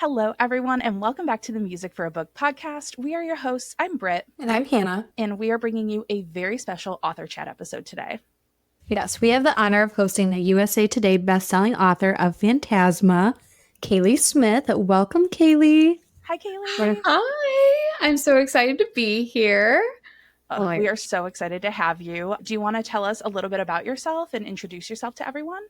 Hello, everyone, and welcome back to the Music for a Book podcast. We are your hosts. I'm Britt. And I'm Hannah. And we are bringing you a very special author chat episode today. Yes, we have the honor of hosting the USA Today bestselling author of Phantasma, Kaylie Smith. Welcome, Kaylie. Hi, Kaylie. Hi. I'm so excited to be here. We are so excited to have you. Do you want to tell us a little bit about yourself and introduce yourself to everyone?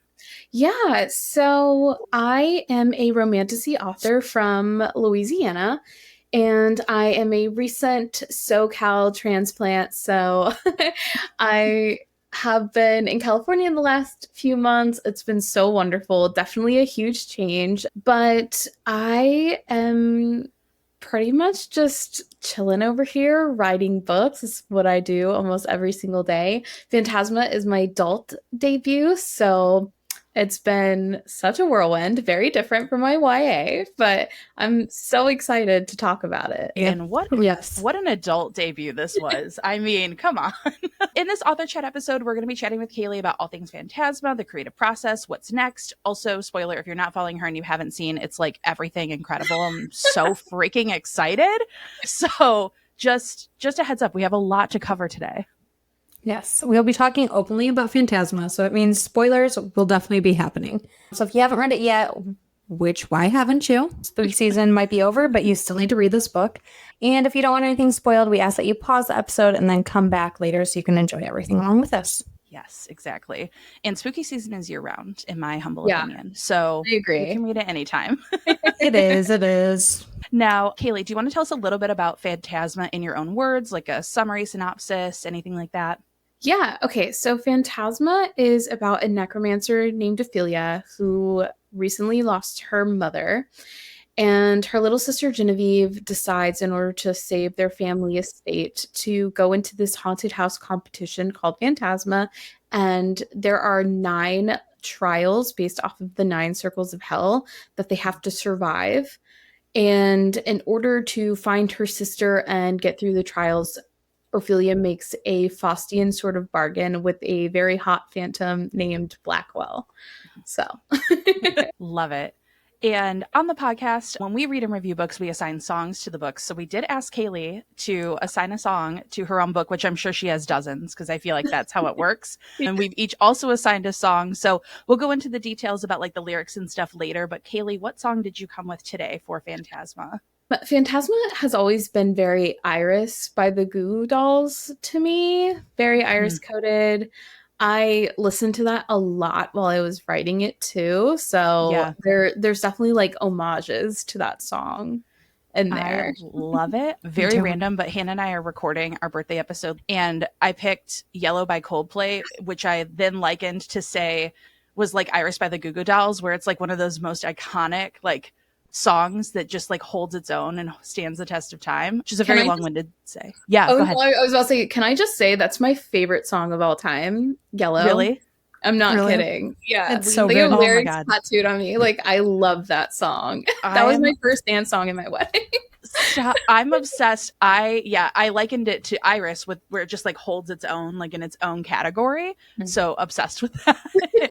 Yeah, so I am a romantasy author from Louisiana, and I am a recent SoCal transplant. So I have been in California in the last few months. It's been so wonderful. Definitely a huge change, but I am pretty much just chilling over here, writing books. Is what I do almost every single day. Phantasma is my adult debut, so it's been such a whirlwind, very different from my YA, but I'm so excited to talk about it. And what an adult debut this was. I mean, come on. In this author chat episode, we're going to be chatting with Kaylie about all things Phantasma, the creative process, what's next. Also, spoiler, if you're not following her and you haven't seen, it's like everything incredible. I'm so freaking excited. So just a heads up, we have a lot to cover today. Yes, we'll be talking openly about Phantasma, so it means spoilers will definitely be happening. So if you haven't read it yet, why haven't you? Spooky season might be over, but you still need to read this book. And if you don't want anything spoiled, we ask that you pause the episode and then come back later so you can enjoy everything along with us. Yes, exactly. And spooky season is year-round, in my humble opinion. So I agree. You can read it anytime. It is. Now, Kaylie, do you want to tell us a little bit about Phantasma in your own words, like a summary, synopsis, anything like that? Yeah. Okay. So Phantasma is about a necromancer named Ophelia who recently lost her mother. And her little sister Genevieve decides, in order to save their family estate, to go into this haunted house competition called Phantasma. And there are 9 trials based off of the 9 circles of hell that they have to survive. And in order to find her sister and get through the trials, Ophelia makes a Faustian sort of bargain with a very hot phantom named Blackwell. So love it. And on the podcast, when we read and review books, we assign songs to the books. So we did ask Kaylie to assign a song to her own book, which I'm sure she has dozens, because I feel like that's how it works. And we've each also assigned a song. So we'll go into the details about like the lyrics and stuff later. But Kaylie, what song did you come with today for Phantasma? But Phantasma has always been very Iris by the Goo Goo Dolls to me. Very Iris coded. I listened to that a lot while I was writing it too. So there's definitely like homages to that song in there. I love it. Very random, but Hannah and I are recording our birthday episode and I picked Yellow by Coldplay, which I then likened to say was like Iris by the Goo Goo Dolls, where it's like one of those most iconic like songs that just like holds its own and stands the test of time, which is a very long-winded say. Yeah, go ahead. I was about to say, can I just say that's my favorite song of all time? Yellow. Really? I'm not kidding. Yeah, it's so good. Lyrics tattooed on me. Like, I love that song. That was my first dance song in my wedding. I'm obsessed. I likened it to Iris, where it just like holds its own, like in its own category. So obsessed with that.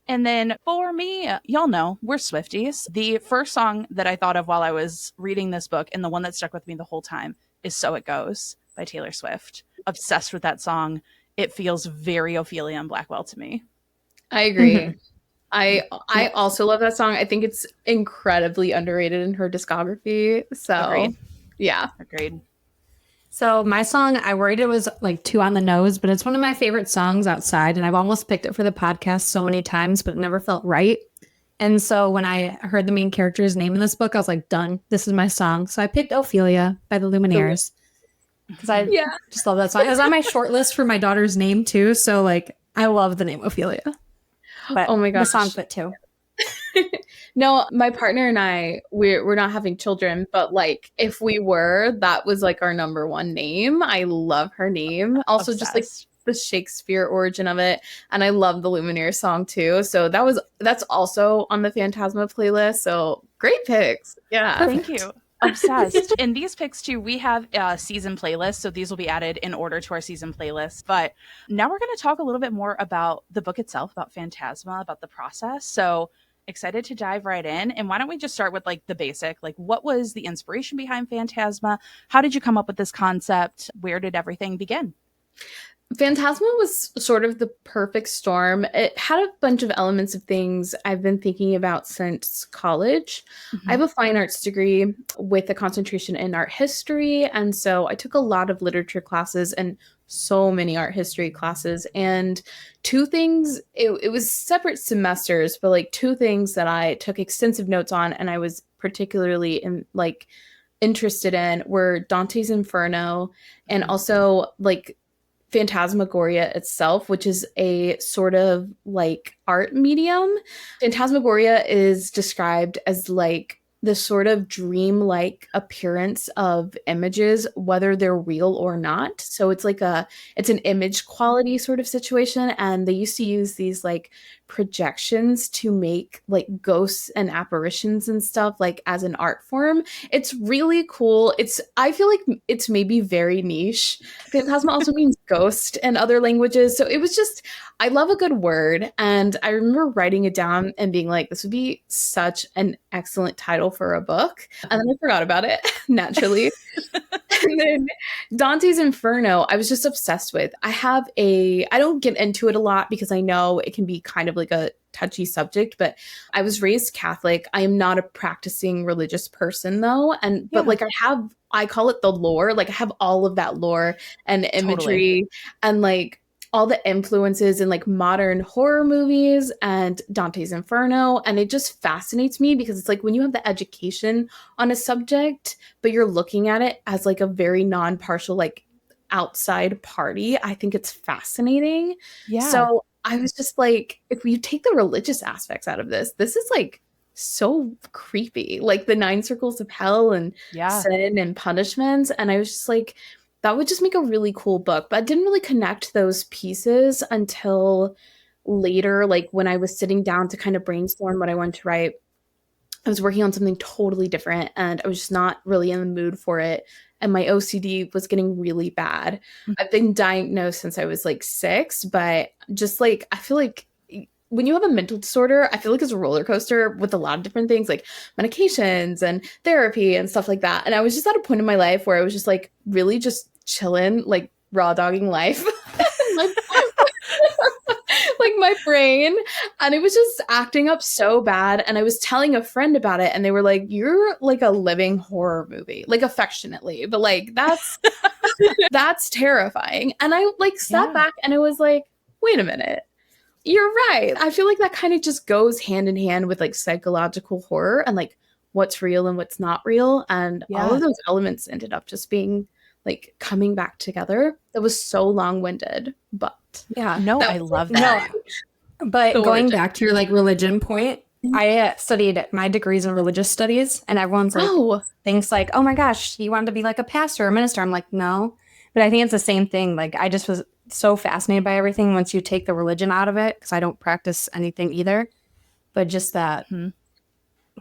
And then for me, y'all know we're Swifties. The first song that I thought of while I was reading this book, and the one that stuck with me the whole time, is "So It Goes" by Taylor Swift. Obsessed with that song. It feels very Ophelia and Blackwell to me. I agree. I also love that song. I think it's incredibly underrated in her discography. So agreed. Yeah. Agreed. So my song, I worried it was like too on the nose, but it's one of my favorite songs outside. And I've almost picked it for the podcast so many times, but it never felt right. And so when I heard the main character's name in this book, I was like, done. This is my song. So I picked Ophelia by the Lumineers. Because I just love that song. It was on my short list for my daughter's name too. So like, I love the name Ophelia. But oh my gosh, the song fit too. No, my partner and I, we're not having children, but like if we were, that was like our number one name. I love her name. Also, just like the Shakespeare origin of it, and I love the Lumineers song too. So that's also on the Phantasma playlist. So great picks. Yeah, thank you. Obsessed. In these picks too, we have a season playlist, so these will be added in order to our season playlist. But now we're going to talk a little bit more about the book itself, about Phantasma, about the process. So Excited to dive right in. And why don't we just start with like the basic, like what was the inspiration behind Phantasma? How did you come up with this concept? Where did everything begin? Phantasma was sort of the perfect storm. It had a bunch of elements of things I've been thinking about since college. I have a fine arts degree with a concentration in art history. And so I took a lot of literature classes and so many art history classes. And two things, it was separate semesters, but like two things that I took extensive notes on and I was particularly interested in were Dante's Inferno and also like Phantasmagoria itself, which is a sort of like art medium. Phantasmagoria is described as like the sort of dreamlike appearance of images, whether they're real or not. So it's an image quality sort of situation. And they used to use these like projections to make like ghosts and apparitions and stuff like as an art form. It's really cool. I feel like it's maybe very niche. Phantasma also means ghost in other languages. So it was just, I love a good word. And I remember writing it down and being like, this would be such an excellent title for a book. And then I forgot about it naturally. And then Dante's Inferno, I was just obsessed with. I don't get into it a lot because I know it can be kind of like a touchy subject, but I was raised Catholic. I am not a practicing religious person though. But like I call it the lore. Like I have all of that lore and imagery and like all the influences in like modern horror movies and Dante's Inferno. And it just fascinates me because it's like when you have the education on a subject, but you're looking at it as like a very non-partial, like outside party, I think it's fascinating. Yeah. So I was just like, if you take the religious aspects out of this is like so creepy, like the 9 circles of hell and sin and punishments. And I was just like, that would just make a really cool book. But I didn't really connect those pieces until later, like when I was sitting down to kind of brainstorm what I wanted to write. I was working on something totally different and I was just not really in the mood for it. And my OCD was getting really bad. I've been diagnosed since I was like 6, but just like, I feel like when you have a mental disorder, I feel like it's a roller coaster with a lot of different things like medications and therapy and stuff like that. And I was just at a point in my life where I was just like really just chilling, like raw dogging life. Like my brain, and it was just acting up so bad. And I was telling a friend about it and they were like, you're like a living horror movie, like affectionately, but like that's terrifying. And I like sat back and I was like, wait a minute, you're right. I feel like that kind of just goes hand in hand with like psychological horror and like what's real and what's not real. And all of those elements ended up just being like coming back together. It was so long-winded, but I love that. No, but going back to your like religion point, I studied my degrees in religious studies, and everyone's like thinks like, oh my gosh, you wanted to be like a pastor or a minister. I'm like, no, but I think it's the same thing. Like I just was so fascinated by everything once you take the religion out of it, because I don't practice anything either, but just that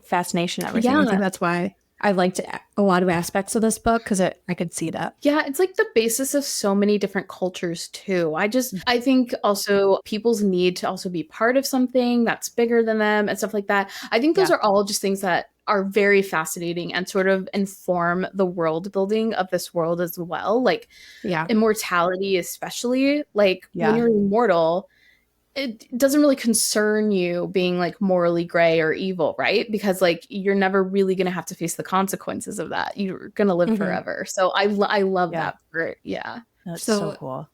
fascination, everything. I think that's why I liked a lot of aspects of this book, because I could see that. Yeah, it's like the basis of so many different cultures too. I think also people's need to also be part of something that's bigger than them and stuff like that. I think those are all just things that are very fascinating and sort of inform the world building of this world as well. Like immortality, especially like when you're immortal, it doesn't really concern you being like morally gray or evil, right? Because like you're never really going to have to face the consequences of that. You're going to live forever. So I love that part. Yeah. That's so cool.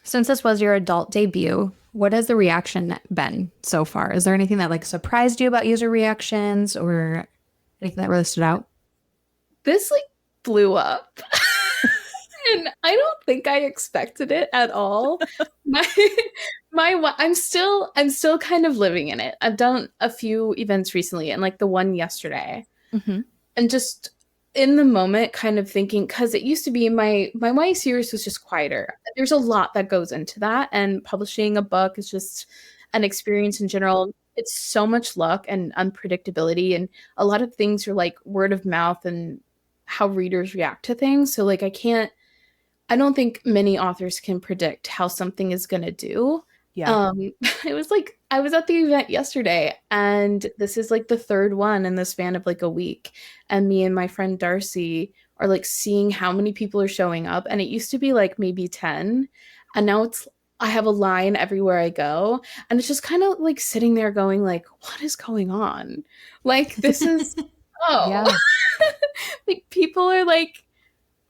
Since this was your adult debut, what has the reaction been so far? Is there anything that like surprised you about user reactions or anything that really stood out? This like blew up. And I don't think I expected it at all. I'm still kind of living in it. I've done a few events recently and like the one yesterday. And just in the moment kind of thinking, because it used to be my YA series was just quieter. There's a lot that goes into that, and publishing a book is just an experience in general. It's so much luck and unpredictability, and a lot of things are like word of mouth and how readers react to things. So like I don't think many authors can predict how something is going to do. It was like I was at the event yesterday, and this is like the third one in the span of like a week. And me and my friend Darcy are like seeing how many people are showing up. And it used to be like maybe 10. And now I have a line everywhere I go. And it's just kind of like sitting there going like, what is going on? Like, this is, Yeah. like people are like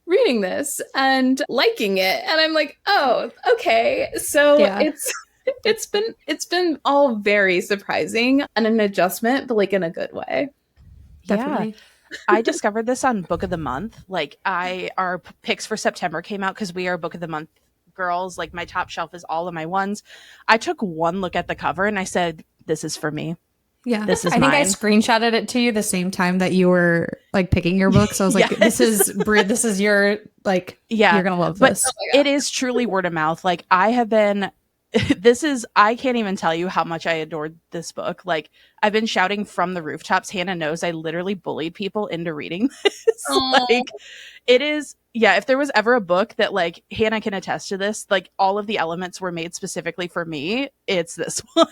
reading this and liking it. And I'm like, oh, okay. So Yeah. it's been all very surprising and an adjustment, but like in a good way. Definitely. I discovered this on Book of the Month. Like our picks for September came out because we are Book of the Month girls. Like my top shelf is all of my ones. I took one look at the cover and I said, this is for me. Yeah. This is I think I mine. screenshotted it to you the same time that you were like picking your book. So I was like, Yes. this is your, like, Yeah. you're going to love But this. it is truly word of mouth. Like I have been, I can't even tell you how much I adored this book. Like I've been shouting from the rooftops. Hannah knows I literally bullied people into reading this. Like it is, yeah, if there was ever a book that like Hannah can attest to this, like all of the elements were made specifically for me, it's this one.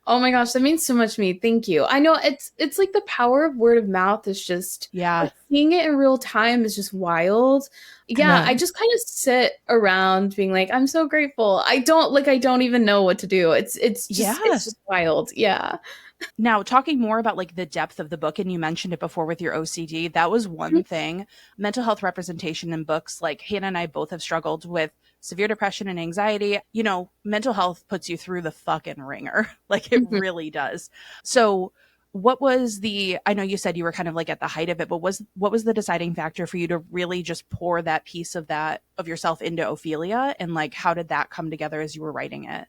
Oh my gosh, that means so much to me. Thank you. I know it's like the power of word of mouth is just Yeah. like, seeing it in real time is just wild. Yeah, I just kind of sit around being like, I'm so grateful. I don't even know what to do. It's just wild. Yeah. Now, talking more about like the depth of the book, and you mentioned it before with your OCD, that was one thing. Mental health representation in books, like Hannah and I both have struggled with severe depression and anxiety. You know, mental health puts you through the fucking ringer. Like it really does. So what was I know you said you were kind of like at the height of it, but what was the deciding factor for you to really just pour that piece of yourself into Ophelia? And like, how did that come together as you were writing it?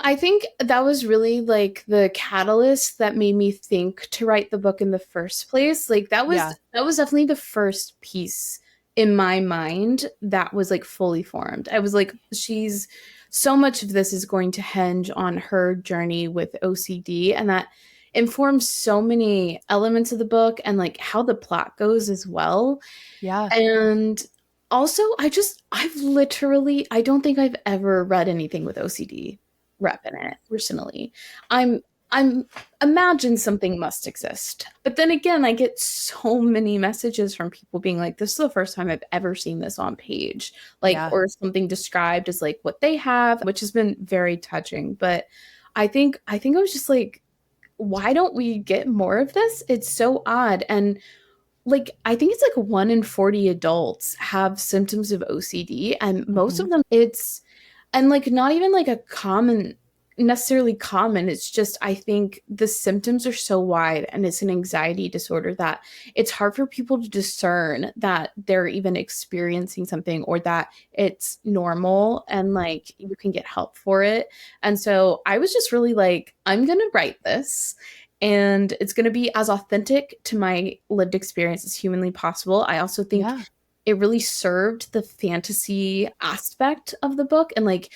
I think that was really like the catalyst that made me think to write the book in the first place. Like that was definitely the first piece in my mind that was like fully formed. I was like, so much of this is going to hinge on her journey with OCD, and that informs so many elements of the book and like how the plot goes as well. Yeah. And also I don't think I've ever read anything with OCD rep in it personally. I'm imagine something must exist. But then again, I get so many messages from people being like, this is the first time I've ever seen this on page. Like, or something described as like what they have, which has been very touching. But I think I was just like, why don't we get more of this? It's so odd. And like, I think it's like 1 in 40 adults have symptoms of OCD, and most of them and like not even like necessarily common. It's just, I think the symptoms are so wide, and it's an anxiety disorder that it's hard for people to discern that they're even experiencing something or that it's normal and like you can get help for it. And so I was just really like, I'm going to write this, and it's going to be as authentic to my lived experience as humanly possible. I also think it really served the fantasy aspect of the book. And like,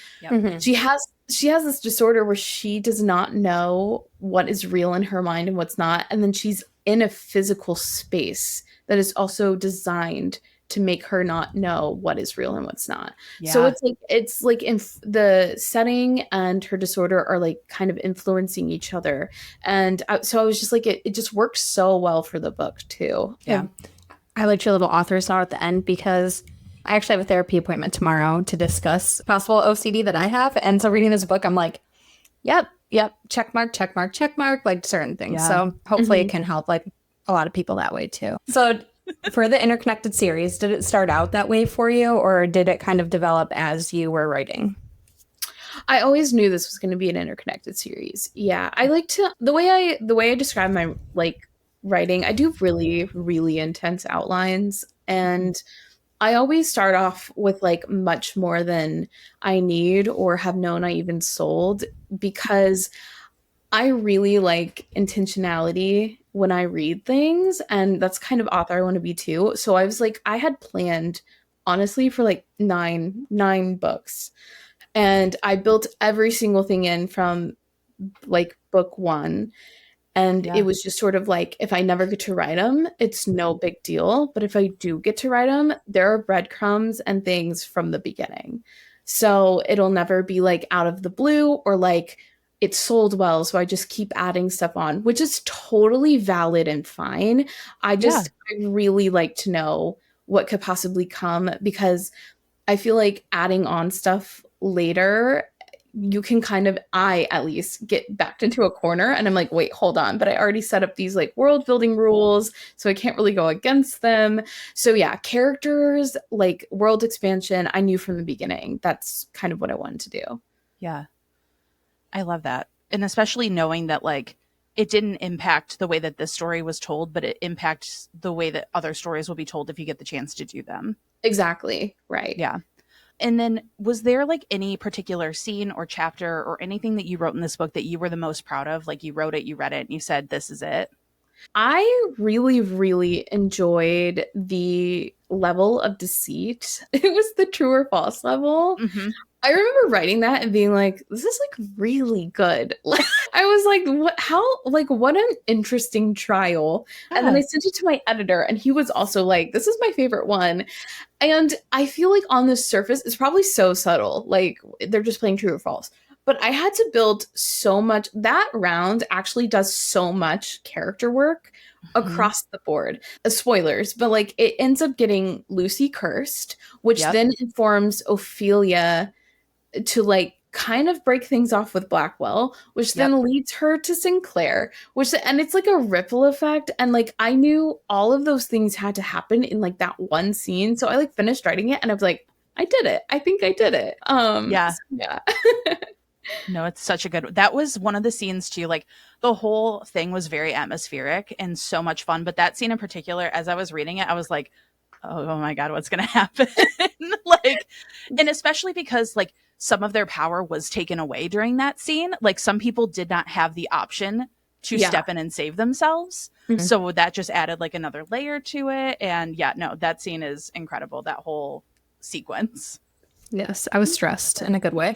she has this disorder where she does not know what is real in her mind and what's not. And then she's in a physical space that is also designed to make her not know what is real and what's not. Yeah. So it's like in the setting and her disorder are like kind of influencing each other. And so I was just like, it just works so well for the book too. Yeah. I liked your little author star at the end because I actually have a therapy appointment tomorrow to discuss possible OCD that I have. And so reading this book, I'm like, yep, check mark, like certain things. Yeah. So hopefully it can help like a lot of people that way too. So for the Interconnected series, did it start out that way for you, or did it kind of develop as you were writing? I always knew this was going to be an interconnected series. Yeah, I like to the way I describe my like writing. I do really, really intense outlines, and I always start off with like much more than I need or have known I even sold, because I really like intentionality when I read things, and that's kind of author I want to be too. So I was like, I had planned honestly for like nine books, and I built every single thing in from like book 1. And it was just sort of like, if I never get to write them, it's no big deal. But if I do get to write them, there are breadcrumbs and things from the beginning. So it'll never be like out of the blue, or like it sold well, so I just keep adding stuff on, which is totally valid and fine. I really like to know what could possibly come, because I feel like adding on stuff later, you can kind of, I at least get backed into a corner and I'm like, wait, hold on. But I already set up these like world building rules, so I can't really go against them. So yeah, characters, like world expansion, I knew from the beginning that's kind of what I wanted to do. Yeah. I love that. And especially knowing that like it didn't impact the way that this story was told, but it impacts the way that other stories will be told if you get the chance to do them. Exactly. Right. Yeah. And then was there like any particular scene or chapter or anything that you wrote in this book that you were the most proud of? Like you wrote it, you read it, and you said, this is it? I really, really enjoyed the level of deceit. It was the true or false level. Mm-hmm. I remember writing that and being like, this is like really good. Like, I was like, what an interesting trial. Yeah. And then I sent it to my editor and he was also like, this is my favorite one. And I feel like on the surface, it's probably so subtle. Like they're just playing true or false. But I had to build so much. That round actually does so much character work across the board. Spoilers, but like it ends up getting Lucy cursed, which then informs Ophelia to like kind of break things off with Blackwell, which then leads her to Sinclair, and it's like a ripple effect. And like I knew all of those things had to happen in like that one scene. So I like finished writing it and I was like, I did it. I think I did it. Yeah. So, yeah. No, it's such a good, that was one of the scenes too. Like the whole thing was very atmospheric and so much fun. But that scene in particular, as I was reading it, I was like, oh my God, what's going to happen? Like, and especially because like some of their power was taken away during that scene. Like some people did not have the option to step in and save themselves. Mm-hmm. So that just added like another layer to it. And yeah, no, that scene is incredible. That whole sequence. Yes, I was stressed in a good way.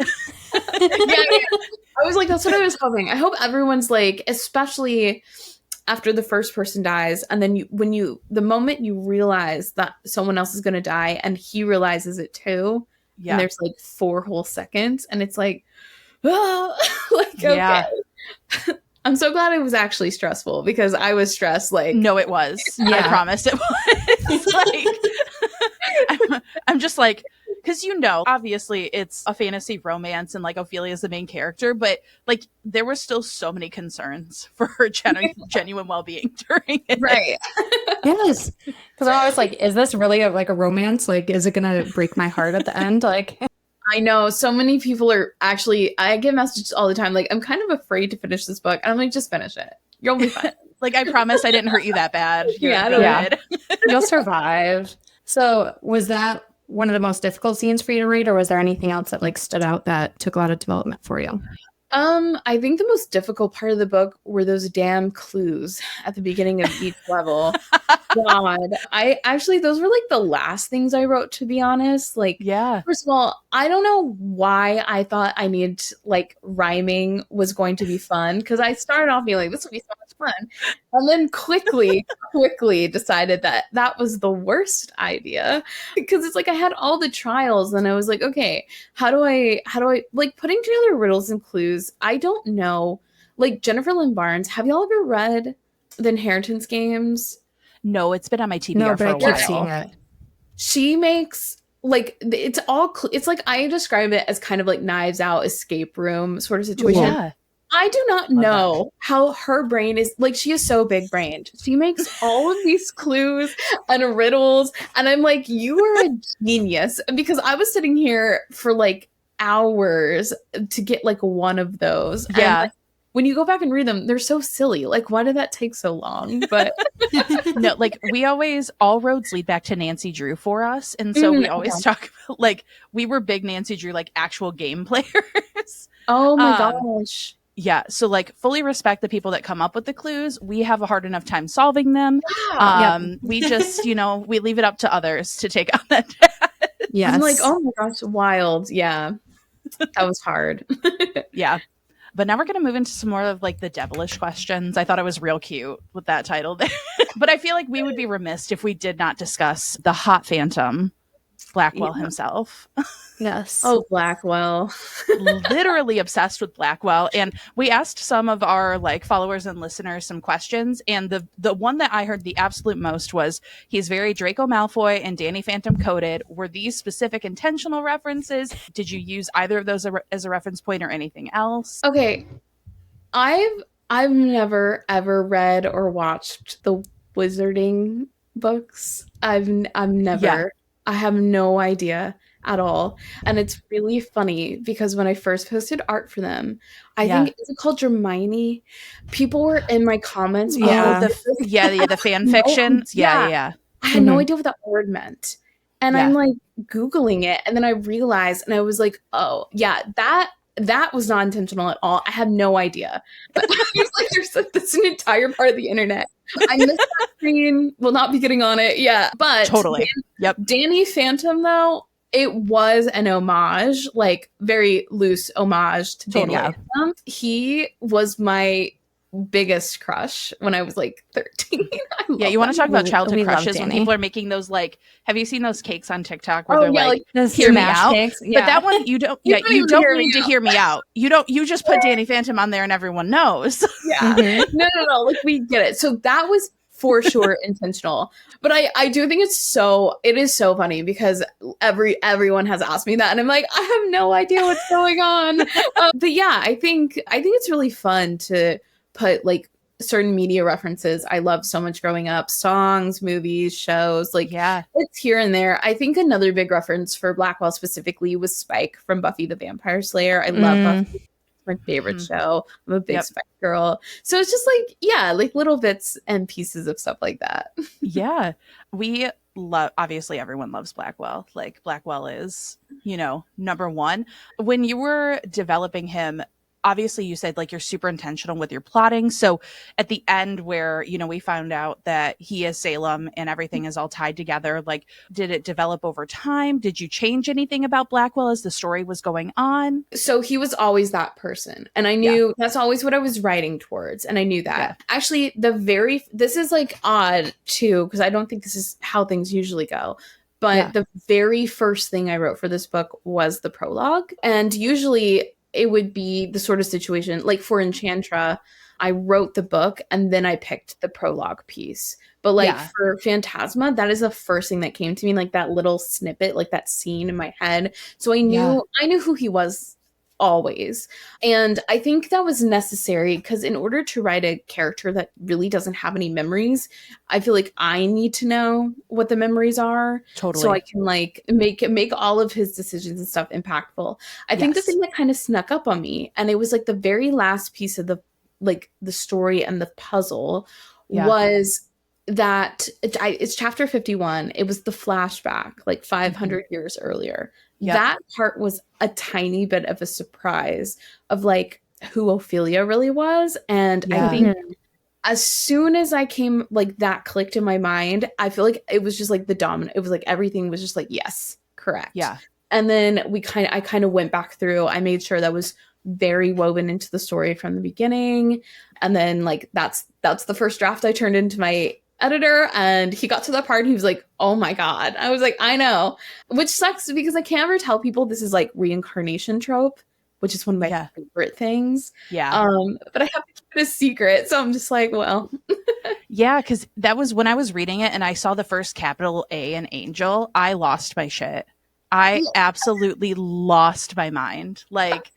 I was like, that's what I was hoping. I hope everyone's like, especially after the first person dies, and then the moment you realize that someone else is going to die and he realizes it too, and there's like 4 whole seconds, and it's like, like, okay. I'm so glad it was actually stressful, because I was stressed. Like, no, it was. I promise it was. Like, I'm just like, because obviously it's a fantasy romance and like Ophelia's the main character, but like there were still so many concerns for her genuine well-being during it. Right. Yes. Because I was like, is this really a romance? Like, is it going to break my heart at the end? Like, I know so many people are actually, I get messages all the time. Like, I'm kind of afraid to finish this book. And I'm like, just finish it. You'll be fine. Like, I promise I didn't hurt you that bad. You're good. You'll survive. So was that one of the most difficult scenes for you to read, or was there anything else that like stood out that took a lot of development for you? I think the most difficult part of the book were those damn clues at the beginning of each level. God, those were like the last things I wrote, to be honest. Like, first of all, I don't know why I thought I needed like rhyming was going to be fun, because I started off being like, this would be so much fun, and then quickly decided that was the worst idea, because it's like I had all the trials and I was like, okay, how do I like putting together riddles and clues? I don't know. Like Jennifer Lynn Barnes, have y'all ever read The Inheritance Games? No, it's been on my TBR for a while. I keep seeing it. She makes like it's like I describe it as kind of like Knives Out escape room sort of situation. Yeah. I do not know how her brain is, like, she is so big brained. She makes all of these clues and riddles, and I'm like, you are a genius, because I was sitting here for like hours to get like one of those. Yeah. And when you go back and read them, they're so silly. Like, why did that take so long? But no, like we always, all roads lead back to Nancy Drew for us. And so we always talk about, like, we were big Nancy Drew, like actual game players. Oh my gosh. Yeah. So like fully respect the people that come up with the clues. We have a hard enough time solving them. We just, we leave it up to others to take on that task. Yes. I'm like, oh my gosh, wild. Yeah. That was hard. Yeah. But now we're going to move into some more of like the devilish questions. I thought it was real cute with that title there. But I feel like we would be remiss if we did not discuss the hot phantom Blackwell himself. Yes. Oh, Blackwell. Literally obsessed with Blackwell. And we asked some of our like followers and listeners some questions, and the one that I heard the absolute most was he's very Draco Malfoy and Danny Phantom coded. Were these specific intentional references? Did you use either of those as a reference point or anything else? Okay. I've never ever read or watched the Wizarding books. I've never. I have no idea at all. And it's really funny because when I first posted art for them, I think is it called Hermione? People were in my comments. The fan fiction. Yeah. I had no idea what that word meant. And I'm like Googling it, and then I realized, and I was like, oh yeah, that was not intentional at all. I had no idea. But I was like, there's an entire part of the internet. I missed that screen. Will not be getting on it. Yeah. But totally. Danny Phantom, though, it was an homage, like very loose homage to Danny Phantom. He was my biggest crush when I was like 13. You want to talk about childhood crushes when people are making those, like, have you seen those cakes on TikTok where they're like hear me out? But that one you don't you don't need to hear me out. You just put Danny Phantom on there and everyone knows. Yeah. No, like we get it. So that was for sure intentional. But I do think it is so funny because everyone has asked me that, and I'm like, I have no idea what's going on. But yeah, I think it's really fun to put like certain media references I love so much growing up, songs, movies, shows, like it's here and there. I think another big reference for Blackwell specifically was Spike from Buffy the Vampire Slayer. I love Buffy. It's my favorite show. I'm a big Spike girl. So it's just like, like little bits and pieces of stuff like that. Yeah. We love, obviously everyone loves Blackwell. Like Blackwell is, number one. When you were developing him, obviously you said like you're super intentional with your plotting. So at the end where, we found out that he is Salem and everything is all tied together, like, did it develop over time? Did you change anything about Blackwell as the story was going on? So he was always that person. And I knew that's always what I was writing towards. And I knew that. Actually, this is like odd too, because I don't think this is how things usually go. But the very first thing I wrote for this book was the prologue. And usually it would be the sort of situation, like for Enchantra, I wrote the book and then I picked the prologue piece. But like for Phantasma, that is the first thing that came to me, like that little snippet, like that scene in my head. So I knew who he was always. And I think that was necessary because in order to write a character that really doesn't have any memories, I feel like I need to know what the memories are. Totally. So I can like make all of his decisions and stuff impactful. I think the thing that kind of snuck up on me, and it was like the very last piece of the story and the puzzle was that it's chapter 51. It was the flashback, like 500 years earlier. Yep. That part was a tiny bit of a surprise of like who Ophelia really was. And I think as soon as I came, like that clicked in my mind, I feel like it was just like the dominant. It was like everything was just like, yes, correct. Yeah. And then I kind of went back through. I made sure that was very woven into the story from the beginning. And then like that's the first draft I turned into my editor, and he got to that part and he was like, oh my god. I was like, I know, which sucks because I can't ever tell people this is like reincarnation trope, which is one of my favorite things. But I have to keep it a secret, so I'm just like, well. Because that was when I was reading it and I saw the first capital A in Angel, I lost my shit. I absolutely lost my mind. Like,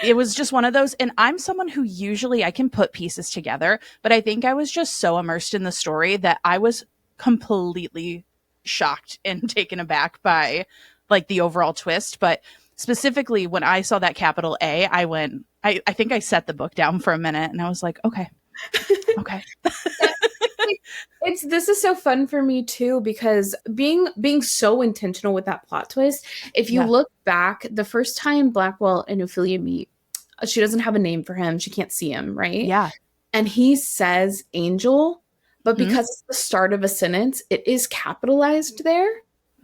it was just one of those, and I'm someone who usually I can put pieces together, but I think I was just so immersed in the story that I was completely shocked and taken aback by like the overall twist. But specifically when I saw that capital A, I think I set the book down for a minute and I was like, okay. This is so fun for me too, because being so intentional with that plot twist. If you look back, the first time Blackwell and Ophelia meet, she doesn't have a name for him. She can't see him, right? Yeah. And he says Angel, but because it's the start of a sentence, it is capitalized there.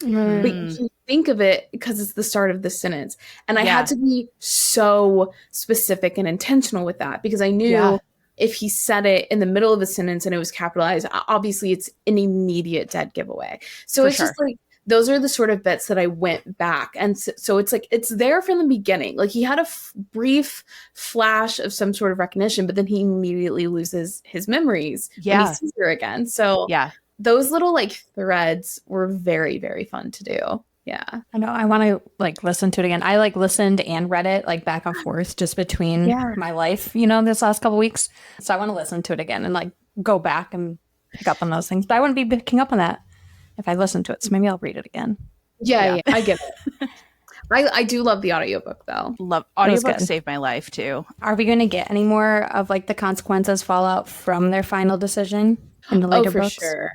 But you think of it because it's the start of the sentence. And I had to be so specific and intentional with that because I knew if he said it in the middle of a sentence and it was capitalized, obviously it's an immediate dead giveaway. So it's just like those are the sort of bits that I went back. And so it's like, it's there from the beginning. Like he had a brief flash of some sort of recognition, but then he immediately loses his memories when he sees her again. So those little like threads were very, very fun to do. Yeah. I know. I want to like listen to it again. I like listened and read it like back and forth just between my life, you know, this last couple weeks. So I want to listen to it again and like go back and pick up on those things. But I wouldn't be picking up on that if I listened to it. So maybe I'll read it again. Yeah. I get it. I do love the audiobook though. Love audiobook saved my life too. Are we going to get any more of like the consequences fallout from their final decision in the later books? For sure.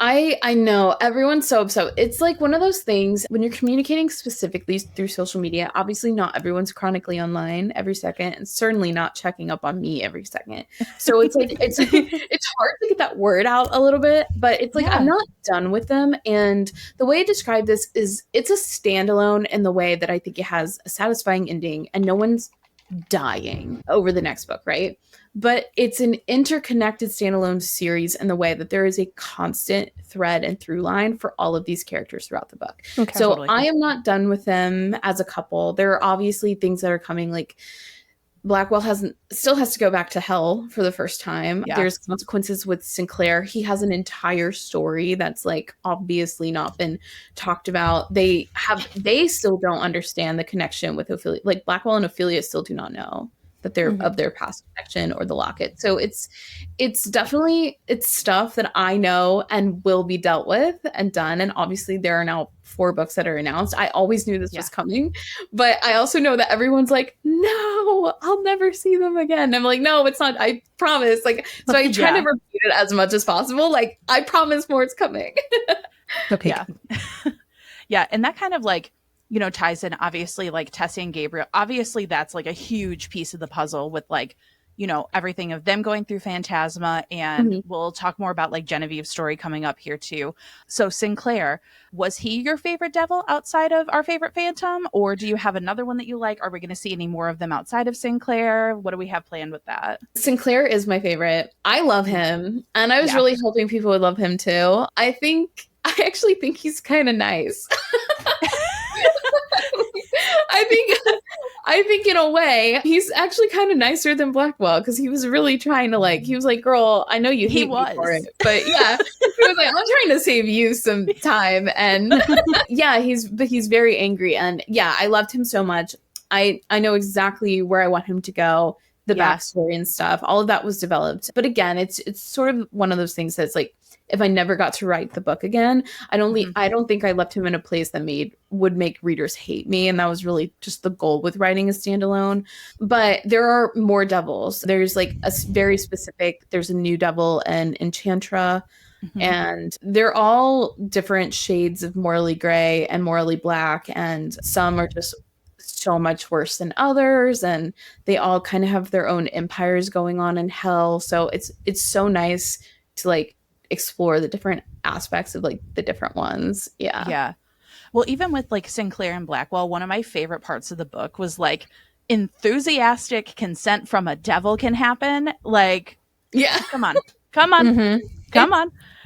I know everyone's so upset. It's like one of those things when you're communicating specifically through social media, obviously not everyone's chronically online every second and certainly not checking up on me every second. So it's like, it's hard to get that word out a little bit, but it's like, I'm not done with them. And the way I describe this is it's a standalone in the way that I think it has a satisfying ending and no one's dying over the next book, right? But it's an interconnected standalone series in the way that there is a constant thread and through line for all of these characters throughout the book. Okay, so totally. I am not done with them as a couple. There are obviously things that are coming, like Blackwell still has to go back to hell for the first time. Yeah. There's consequences with Sinclair. He has an entire story that's like obviously not been talked about. They still don't understand the connection with Ophelia. Like Blackwell and Ophelia still do not know that they're of their past connection or the locket. So it's definitely, it's stuff that I know and will be dealt with and done. And obviously there are now 4 books that are announced. I always knew this was coming, but I also know that everyone's like, no, I'll never see them again. I'm like, no, it's not. I promise. Like, so I try to repeat it as much as possible. Like, I promise more is coming. Okay. Yeah. Yeah. And that kind of like, you know, ties in obviously like Tessie and Gabriel. Obviously that's like a huge piece of the puzzle with like, you know, everything of them going through Phantasma. And we'll talk more about like Genevieve's story coming up here too. So Sinclair, was he your favorite devil outside of our favorite Phantom? Or do you have another one that you like? Are we going to see any more of them outside of Sinclair? What do we have planned with that? Sinclair is my favorite. I love him. And I was really hoping people would love him too. I actually think he's kind of nice. I think in a way he's actually kind of nicer than Blackwell because he was really trying to he was like, girl, I know you hate me for it, but yeah, he was like, I'm trying to save you some time. And yeah, he's very angry. And yeah, I loved him so much. I know exactly where I want him to go. The backstory and stuff, all of that was developed. But again, it's sort of one of those things that's like, if I never got to write the book again, I don't think I left him in a place that would make readers hate me. And that was really just the goal with writing a standalone. But there are more devils. There's like there's a new devil and Enchantra. And they're all different shades of morally gray and morally black. And some are just so much worse than others. And they all kind of have their own empires going on in hell. So it's so nice to like explore the different aspects of like the different ones. Yeah. Well, even with like Sinclair and Blackwell, one of my favorite parts of the book was like enthusiastic consent from a devil can happen. Like, come on. Come on.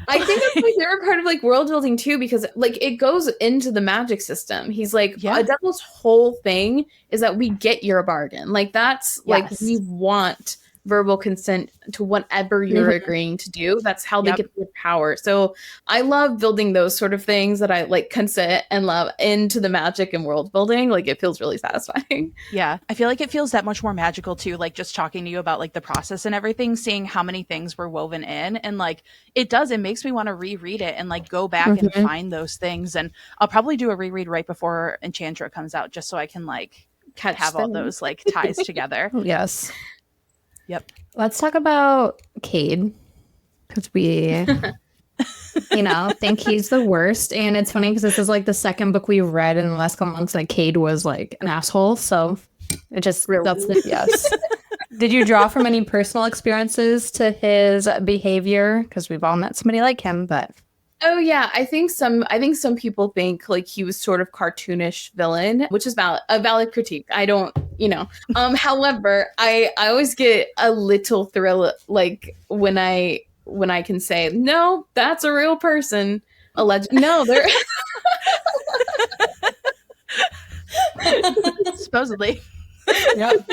I think that's my favorite part of like world building too, because like it goes into the magic system. He's like, a devil's whole thing is that we get your bargain. Like that's like, we want verbal consent to whatever you're agreeing to do. That's how they get their power. So I love building those sort of things that I like consent and love into the magic and world building. Like it feels really satisfying. Yeah. I feel like it feels that much more magical too. Like just talking to you about like the process and everything, seeing how many things were woven in, and like it makes me want to reread it and like go back and find those things. And I'll probably do a reread right before Enchantra comes out just so I can like have all those like ties together. Yes. Yep. Let's talk about Cade, because we, think he's the worst. And it's funny because this is like the second book we've read in the last couple months that Cade was like an asshole. So it just, yes. Did you draw from any personal experiences to his behavior? Because we've all met somebody like him, but. Oh yeah, I think some people think like he was sort of cartoonish villain, which is a valid critique. I don't, however, I always get a little thrill like when I can say, no, that's a real person. No, they're Supposedly. Yep.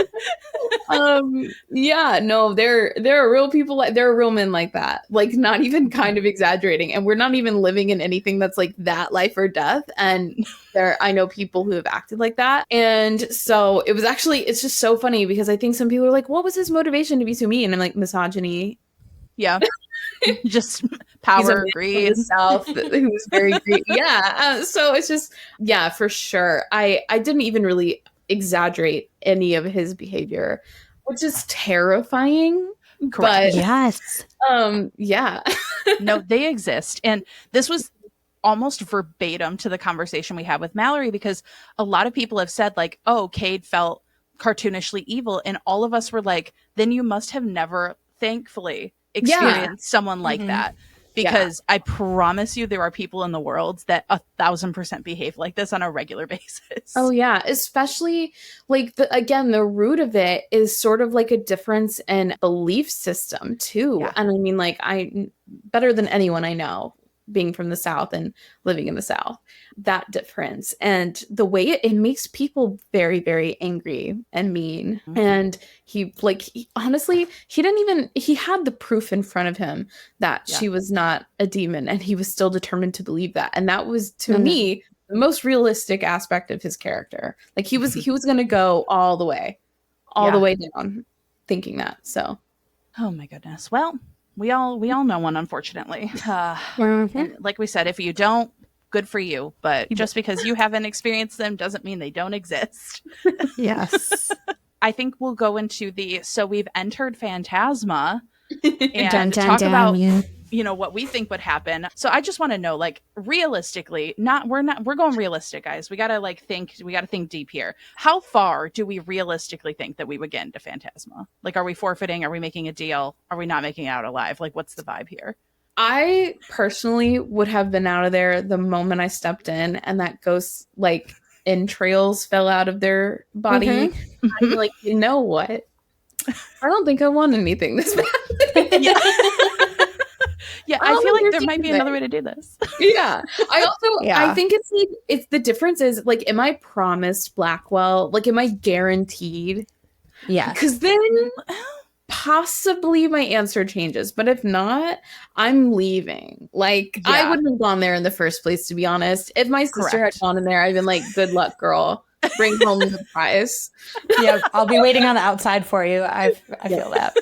Yeah, no, there are real people like there are real men like that. Like not even kind of exaggerating. And we're not even living in anything that's like that life or death. And I know people who have acted like that. And so it's just so funny because I think some people are like, what was his motivation to be so mean? And I'm like, misogyny. Yeah. Just power, greed. From the South who's very greedy. Yeah. So it's just, yeah, for sure. I didn't even really exaggerate any of his behavior, which is terrifying. Correct. But Yes. yeah. No, they exist. And this was almost verbatim to the conversation we had with Mallory, because a lot of people have said like, oh, Cade felt cartoonishly evil. And all of us were like, then you must have never, thankfully, experienced someone like that. Because I promise you, there are people in the world that 1,000% behave like this on a regular basis. Oh yeah, especially like the root of it is sort of like a difference in belief system too. Yeah. And I mean, like better than anyone I know, being from the South and living in the South, that difference and the way it makes people very, very angry and mean. Mm-hmm. And he honestly, he had the proof in front of him that she was not a demon, and he was still determined to believe that. And that was, to me, the most realistic aspect of his character. Like he was going to go all the way down thinking that. So, oh my goodness. Well, we all know one, unfortunately. And like we said, if you don't, good for you. But just because you haven't experienced them doesn't mean they don't exist. Yes. I think we'll go into so we've entered Phantasma and talk about, what we think would happen. So I just want to know, like, realistically, we're going realistic, guys. We got to think deep here. How far do we realistically think that we would get into Phantasma? Like, are we forfeiting? Are we making a deal? Are we not making it out alive? Like, what's the vibe here? I personally would have been out of there the moment I stepped in and that ghost, like, entrails fell out of their body. Mm-hmm. I'm like, you know what? I don't think I want anything this bad. Yeah, I feel like there might be another way to do this. Yeah. I think it's the difference is, like, am I promised Blackwell? Like, am I guaranteed? Yeah. Because then possibly my answer changes. But if not, I'm leaving. Like, I wouldn't have gone there in the first place, to be honest. If my sister had gone in there, I'd been like, good luck, girl. Bring home the prize. Yeah, I'll be waiting on the outside for you. I feel that.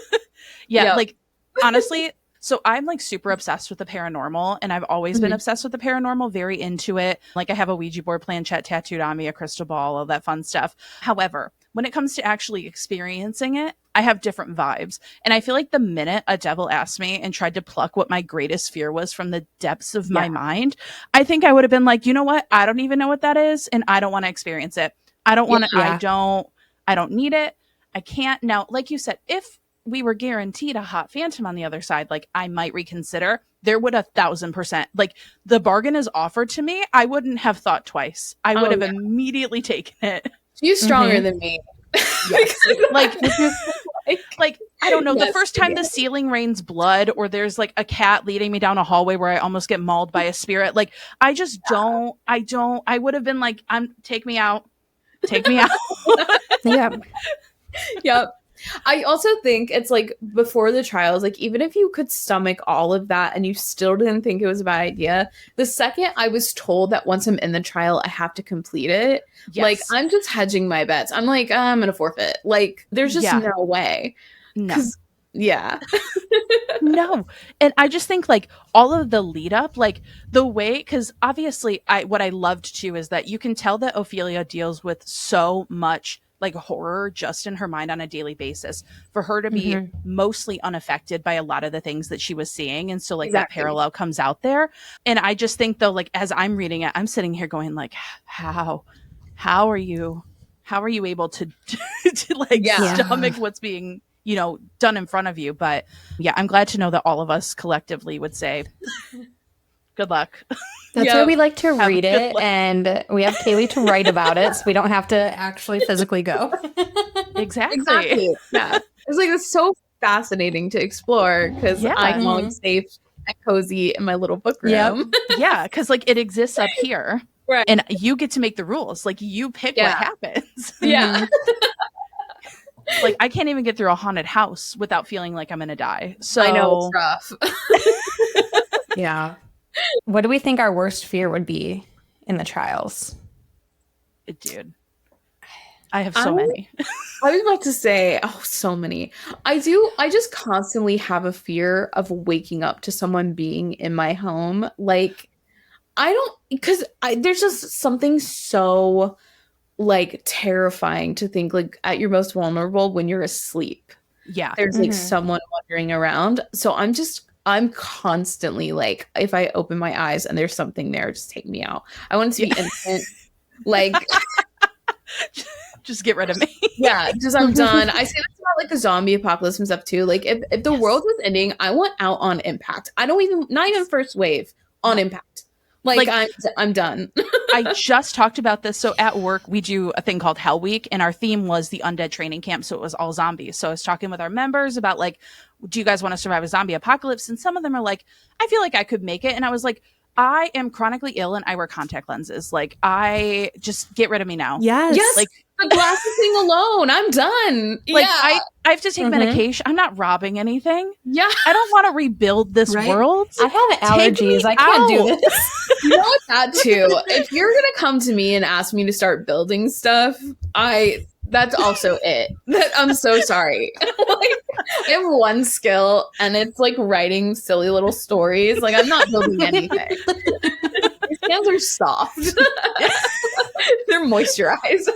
Yeah, like, honestly... So I'm like super obsessed with the paranormal, and I've always been obsessed with the paranormal, very into it. Like I have a Ouija board planchette tattooed on me, a crystal ball, all that fun stuff. However, when it comes to actually experiencing it, I have different vibes. And I feel like the minute a devil asked me and tried to pluck what my greatest fear was from the depths of my mind, I think I would have been like, you know what? I don't even know what that is, and I don't want to experience it. I don't want to, I don't need it. I can't. Now, like you said, if we were guaranteed a hot phantom on the other side, like I might reconsider. There would 1,000%, like the bargain is offered to me. I wouldn't have thought twice. I would have immediately taken it. She's stronger than me. Yes. like I don't know. The first time the ceiling rains blood, or there's like a cat leading me down a hallway where I almost get mauled by a spirit. Like I just don't. I would have been like, take me out. Yeah. Yep. I also think it's like before the trials, like even if you could stomach all of that and you still didn't think it was a bad idea, the second I was told that once I'm in the trial, I have to complete it, like I'm just hedging my bets. I'm like, I'm going to forfeit. Like there's just no way. No. Yeah. No. And I just think like all of the lead up, like the way, because obviously what I loved too is that you can tell that Ophelia deals with so much like horror just in her mind on a daily basis, for her to be mostly unaffected by a lot of the things that she was seeing. And so like that parallel comes out there. And I just think though, like, as I'm reading it, I'm sitting here going like, how are you able to stomach what's being, done in front of you? But yeah, I'm glad to know that all of us collectively would say, good luck. That's why we like to read it, and we have Kaylie to write about it, so we don't have to actually physically go. Exactly. Yeah. It's so fascinating to explore because I'm always safe and cozy in my little book room. Yeah, because like it exists up here. Right. And you get to make the rules. Like, you pick what happens. Yeah. Like, I can't even get through a haunted house without feeling like I'm gonna die. So I know it's rough. Yeah. What do we think our worst fear would be in the trials? Dude, I have so many. I was about to say, so many. I just constantly have a fear of waking up to someone being in my home. Like, because there's just something so, like, terrifying to think, like, at your most vulnerable when you're asleep. Yeah. There's, like, someone wandering around. So I'm constantly, like, if I open my eyes and there's something there, just take me out. I want it to be instant. Like... Just get rid of me. Yeah, just I'm done. I say this about like the zombie apocalypse and stuff too. Like if the world was ending, I want out on impact. I don't even not even first wave on impact. Like I'm done. I just talked about this. So at work, we do a thing called Hell Week, and our theme was the undead training camp. So it was all zombies. So I was talking with our members about, like, do you guys want to survive a zombie apocalypse? And some of them are like, I feel like I could make it. And I was like, I am chronically ill and I wear contact lenses. Like, I just get rid of me now. Yes. Like, the glasses thing alone, I'm done. Like, yeah. I have to take medication. I'm not robbing anything. Yeah. I don't want to rebuild this world. I have allergies. I can't do this. You know what, that too. If you're gonna come to me and ask me to start building stuff, that's also it. I'm so sorry. Like, I have one skill and it's like writing silly little stories. Like, I'm not building anything. These hands are soft. They're moisturized.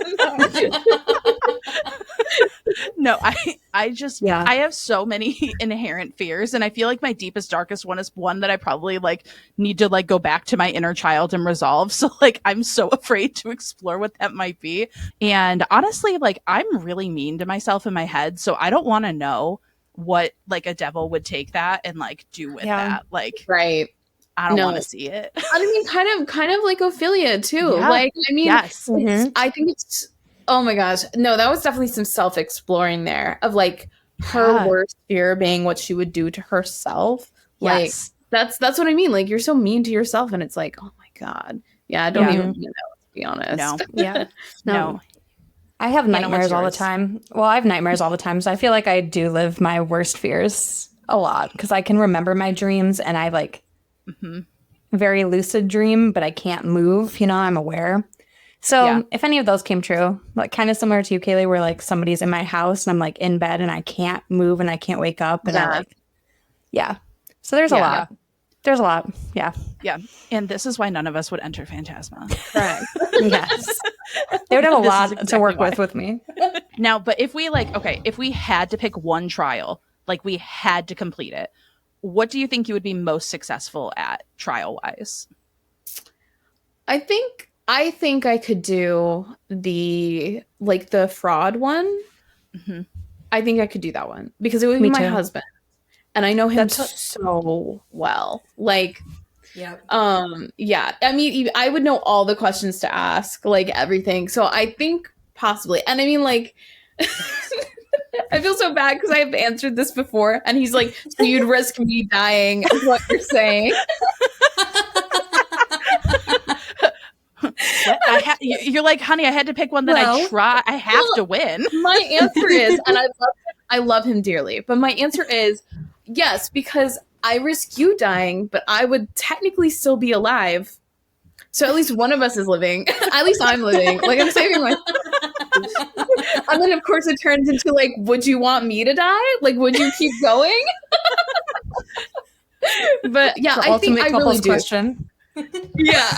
No, I have so many inherent fears, and I feel like my deepest, darkest one is one that I probably like need to like go back to my inner child and resolve. So like, I'm so afraid to explore what that might be. And honestly, like, I'm really mean to myself in my head, so I don't want to know what like a devil would take that and like do with that. Like, right. I don't want to see it. I mean, kind of like Ophelia too. Yeah. Like, I mean, yes. I think it's, oh my gosh. No, that was definitely some self-exploring there of like her worst fear being what she would do to herself. Like, Yes. that's what I mean. Like, you're so mean to yourself and it's like, oh my God. Yeah, I don't even know, to be honest. No. Yeah. No. I have nightmares all the time. Well, I have nightmares all the time. So I feel like I do live my worst fears a lot because I can remember my dreams and I like very lucid dream, but I can't move. You know, I'm aware. So if any of those came true, like kind of similar to you, Kaylie, where like somebody's in my house and I'm like in bed and I can't move and I can't wake up. And I like, So there's a lot. There's a lot. Yeah. Yeah. And this is why none of us would enter Phantasma. Right. Yes. They would have a lot to work with me. Now, but if we like, okay, if we had to pick one trial, like we had to complete it, what do you think you would be most successful at trial wise? I think I could do the fraud one. I think I could do that one because it would be my husband. And I know him so well. Like, yeah. I mean, I would know all the questions to ask, like everything. So I think possibly. And I mean, like, I feel so bad because I've answered this before. And he's like, so you'd risk me dying is what you're saying. You're like, honey, I had to pick one that I have to win. My answer is, and I love him dearly, but my answer is yes, because I risk you dying, but I would technically still be alive. So at least one of us is living. At least I'm living. Like, I'm saving my... And then, of course, it turns into, like, would you want me to die? Like, would you keep going? But, yeah, I think I really do. Question. Yeah.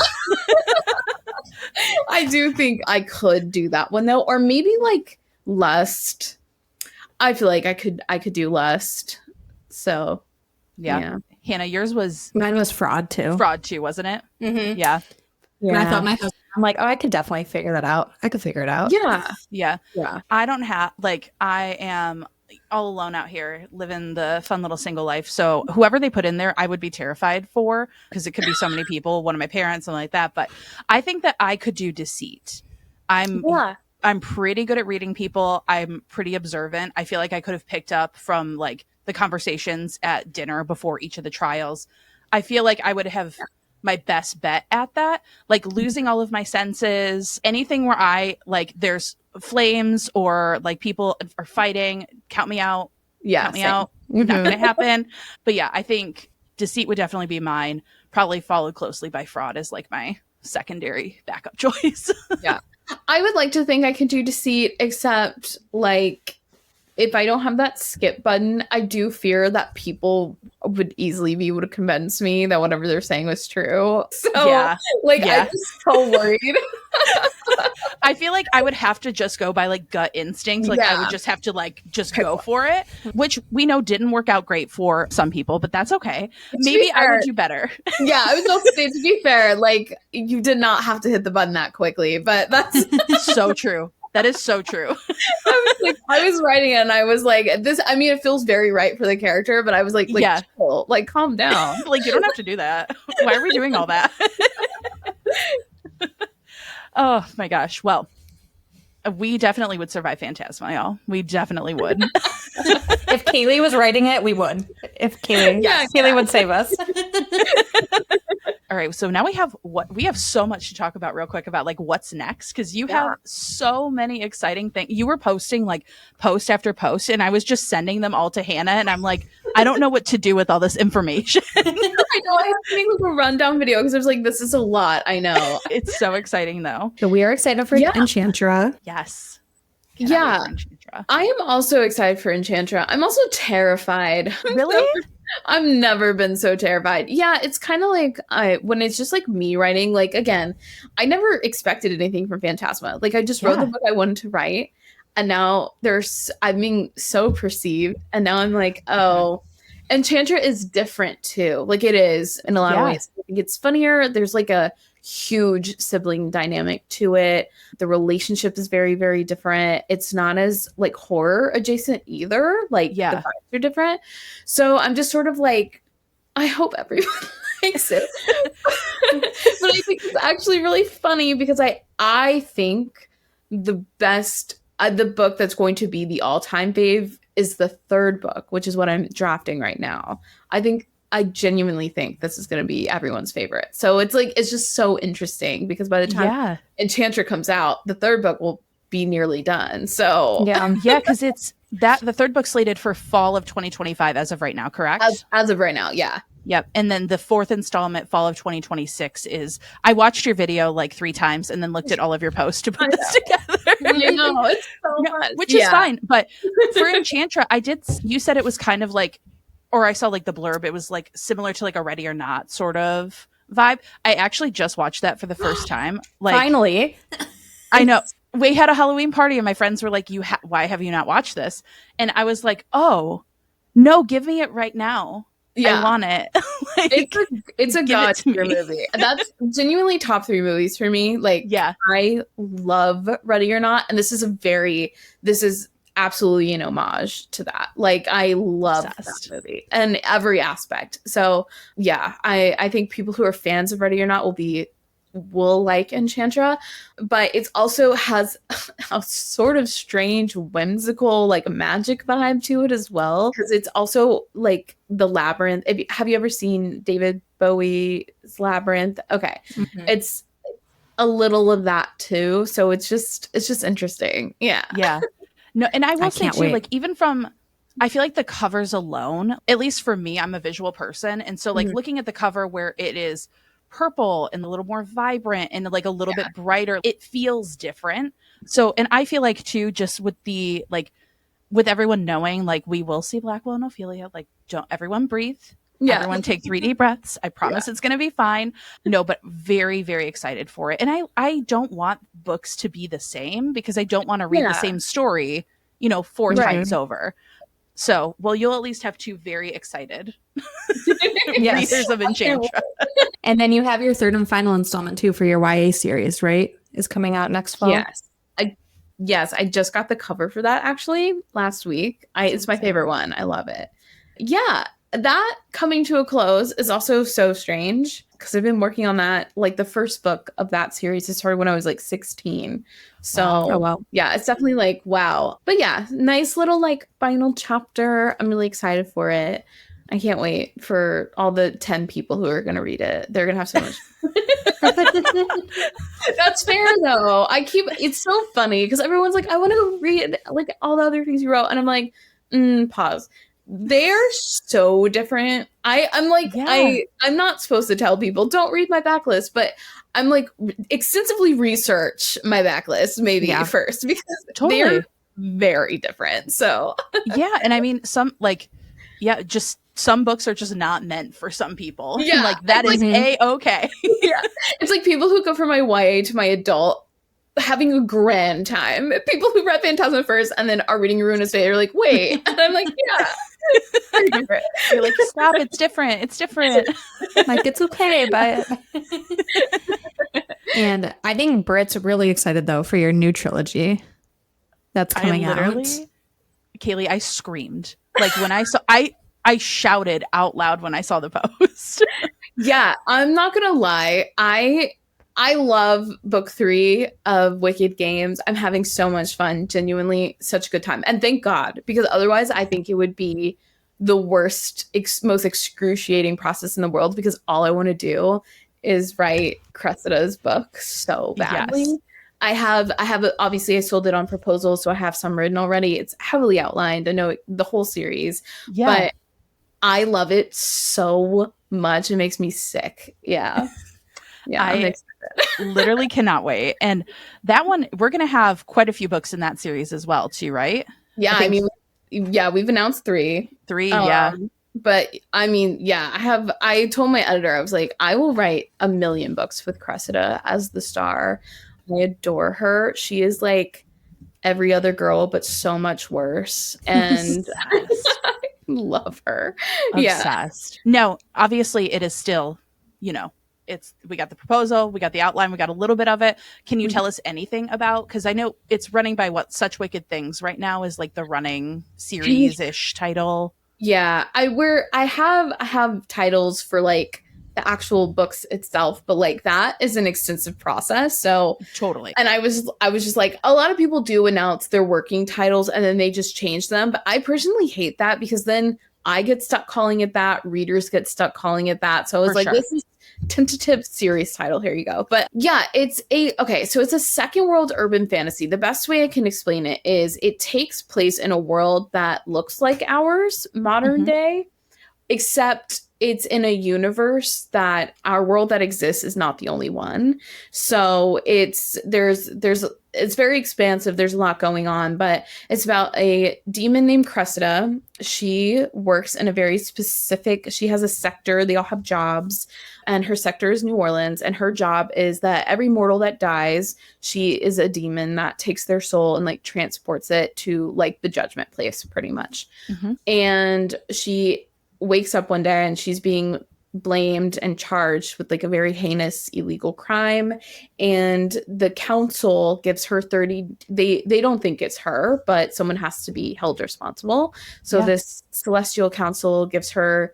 I do think I could do that one, though. Or maybe, like, Lust. I feel like I could do Lust. So, yeah. Hannah, mine was fraud too. Fraud too, wasn't it? Mm-hmm. Yeah. And I thought I'm like, I could definitely figure that out. I could figure it out. Yeah. I don't have, like, I am all alone out here living the fun little single life. So whoever they put in there, I would be terrified for because it could be so many people, one of my parents, something like that. But I think that I could do deceit. I'm pretty good at reading people. I'm pretty observant. I feel like I could have picked up from like the conversations at dinner before each of the trials. I feel like I would have my best bet at that. Like losing all of my senses, anything where I like there's flames or like people are fighting, count me out. Yeah, count me same. out. Not gonna happen. But yeah, I think Deceit would definitely be mine. Probably followed closely by Fraud as like my secondary backup choice. Yeah. I would like to think I could do Deceit, except like if I don't have that skip button, I do fear that people would easily be able to convince me that whatever they're saying was true. So Yeah. like Yeah. I'm just so worried. I feel like I would have to just go by like gut instinct. Like I would just have to like just go for it, which we know didn't work out great for some people, but that's okay. Maybe I would do better. Yeah, I was also saying, to be fair, like you did not have to hit the button that quickly, but that's so true. That is so true. I was writing it and I was like, this, I mean, it feels very right for the character, but I was like yeah, chill, like calm down. Like you don't have to do that. Why are we doing all that? Oh my gosh. Well, we definitely would survive Phantasma, y'all. We definitely would. If Kaylie was writing it, we would. If Kaylie would save us. All right, so now we have so much to talk about real quick about like what's next, because you have so many exciting things. You were posting like post after post, and I was just sending them all to Hannah, and I'm like, I don't know what to do with all this information. I know, I have to make like a rundown video because I was like, this is a lot. I know. It's so exciting though. So we are excited for Enchantra. Yes. Yeah. I am also excited for Enchantra. I'm also terrified. Really? I've never been so terrified. Yeah, it's kind of like when it's just like me writing, like again, I never expected anything from Phantasma. Like I just wrote the book I wanted to write, and now I'm being so perceived, and now I'm like, oh, Enchantra is different too. Like it is in a lot of ways. I think it's funnier. There's like a huge sibling dynamic to it. The relationship is very, very different. It's not as like horror adjacent either. Like the vibes are different. So I'm just sort of like, I hope everyone likes it. But I think it's actually really funny because I think the best, the book that's going to be the all-time fave is the third book, which is what I'm drafting right now. I genuinely think this is going to be everyone's favorite. So it's like, it's just so interesting because by the time Enchantra comes out, the third book will be nearly done. So because it's the third book slated for fall of 2025 as of right now, correct? As of right now, yeah. Yep. And then the fourth installment, fall of 2026 is, I watched your video like 3 times and then looked at all of your posts to put this together. I know, it's so much. Which is fine. But for Enchantra, you said it was kind of like, or I saw like the blurb, it was like similar to like a Ready or Not sort of vibe. I actually just watched that for the first time. Like, finally. I know. We had a Halloween party and my friends were like, why have you not watched this? And I was like, oh, no, give me it right now. Yeah. I want it. Like, it's a god tier movie. That's genuinely top 3 movies for me. Like, I love Ready or Not. And this is absolutely an homage to that. Like I love that movie and every aspect. So yeah, I think people who are fans of Ready or Not will like Enchantra, but it also has a sort of strange whimsical like magic vibe to it as well, because it's also like the Labyrinth. Have you ever seen David Bowie's Labyrinth? Okay. It's a little of that too, so it's just interesting. Yeah. No, and I will say too, like even from, I feel like the covers alone, at least for me, I'm a visual person. And so like looking at the cover where it is purple and a little more vibrant and like a little bit brighter, it feels different. So, and I feel like too, just with the, like with everyone knowing, like we will see Blackwell and Ophelia, like don't everyone breathe. Yeah. Everyone take 3 deep breaths. I promise it's going to be fine. No, but very, very excited for it. And I don't want books to be the same because I don't want to read the same story, 4 times over. So, well, you'll at least have 2 very excited readers of Enchantra. And then you have your 3rd and final installment too for your YA series, right? Is coming out next fall. Yes. I just got the cover for that actually last week. It's my favorite one. I love it. Yeah. That coming to a close is also so strange because I've been working on that. Like the first book of that series, it started when I was like 16. So yeah, it's definitely like, wow. But yeah, nice little like final chapter. I'm really excited for it. I can't wait for all the 10 people who are going to read it. They're going to have so much. That's fair though. It's so funny because everyone's like, I want to go read like all the other things you wrote. And I'm like, pause. They're so different. I'm like, Yeah. I'm not supposed to tell people don't read my backlist, but I'm like extensively research my backlist maybe first because they're very different. So yeah. And I mean, just some books are just not meant for some people. Yeah. Like that is A-okay. Yeah. It's like people who go from my YA to my adult having a grand time. People who read Phantasma first and then are reading Ruinous Fate are like, wait. And I'm like, yeah. You're like, stop, it's different. It's different. Like, it's okay, but and I think Britt's really excited though for your new trilogy that's coming out. Kaylie, I screamed. Like when I saw I shouted out loud when I saw the post. Yeah, I'm not gonna lie. I love book 3 of Wicked Games. I'm having so much fun, genuinely such a good time. And thank God, because otherwise I think it would be the worst, most excruciating process in the world because all I want to do is write Cressida's book so badly. Yes. I have obviously I sold it on proposal, so I have some written already. It's heavily outlined. I know the whole series, but I love it so much. It makes me sick. Yeah. Yeah, I literally cannot wait. And that one, we're going to have quite a few books in that series as well, too, right? Yeah, I mean, we've announced 3. 3, yeah. But I mean, yeah, I told my editor, I was like, I will write 1 million books with Cressida as the star. I adore her. She is like every other girl, but so much worse. And I love her. Obsessed. Yeah. No, obviously it is still, we got the proposal, we got the outline, we got a little bit of it. Can you tell us anything about, because I know it's running by Such Wicked Things right now is like the running series-ish title. Yeah, I have titles for like the actual books itself, but like that is an extensive process. So totally. And I was just like, a lot of people do announce their working titles and then they just change them. But I personally hate that because then I get stuck calling it that. Readers get stuck calling it that. So I was like, this is tentative series title. Here you go. But yeah, so it's a second world urban fantasy. The best way I can explain it is it takes place in a world that looks like ours, modern day, except it's in a universe that our world that exists is not the only one. So it's very expansive. There's a lot going on, but it's about a demon named Cressida. She works in a very specific, she has a sector. They all have jobs, and her sector is New Orleans. And her job is that every mortal that dies, she is a demon that takes their soul and like transports it to like the judgment place pretty much. And she wakes up one day and she's being blamed and charged with like a very heinous illegal crime, and the council gives her 30, they don't think it's her, but someone has to be held responsible. So this celestial council gives her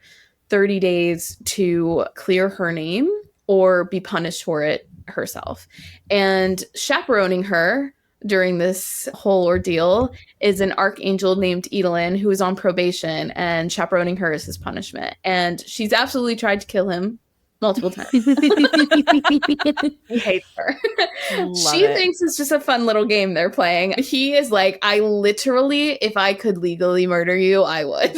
30 days to clear her name or be punished for it herself. And chaperoning her during this whole ordeal is an archangel named Edelyn, who is on probation, and chaperoning her is his punishment. And she's absolutely tried to kill him multiple times. He hates her. She thinks it's just a fun little game they're playing. He is like, I literally, if I could legally murder you, I would.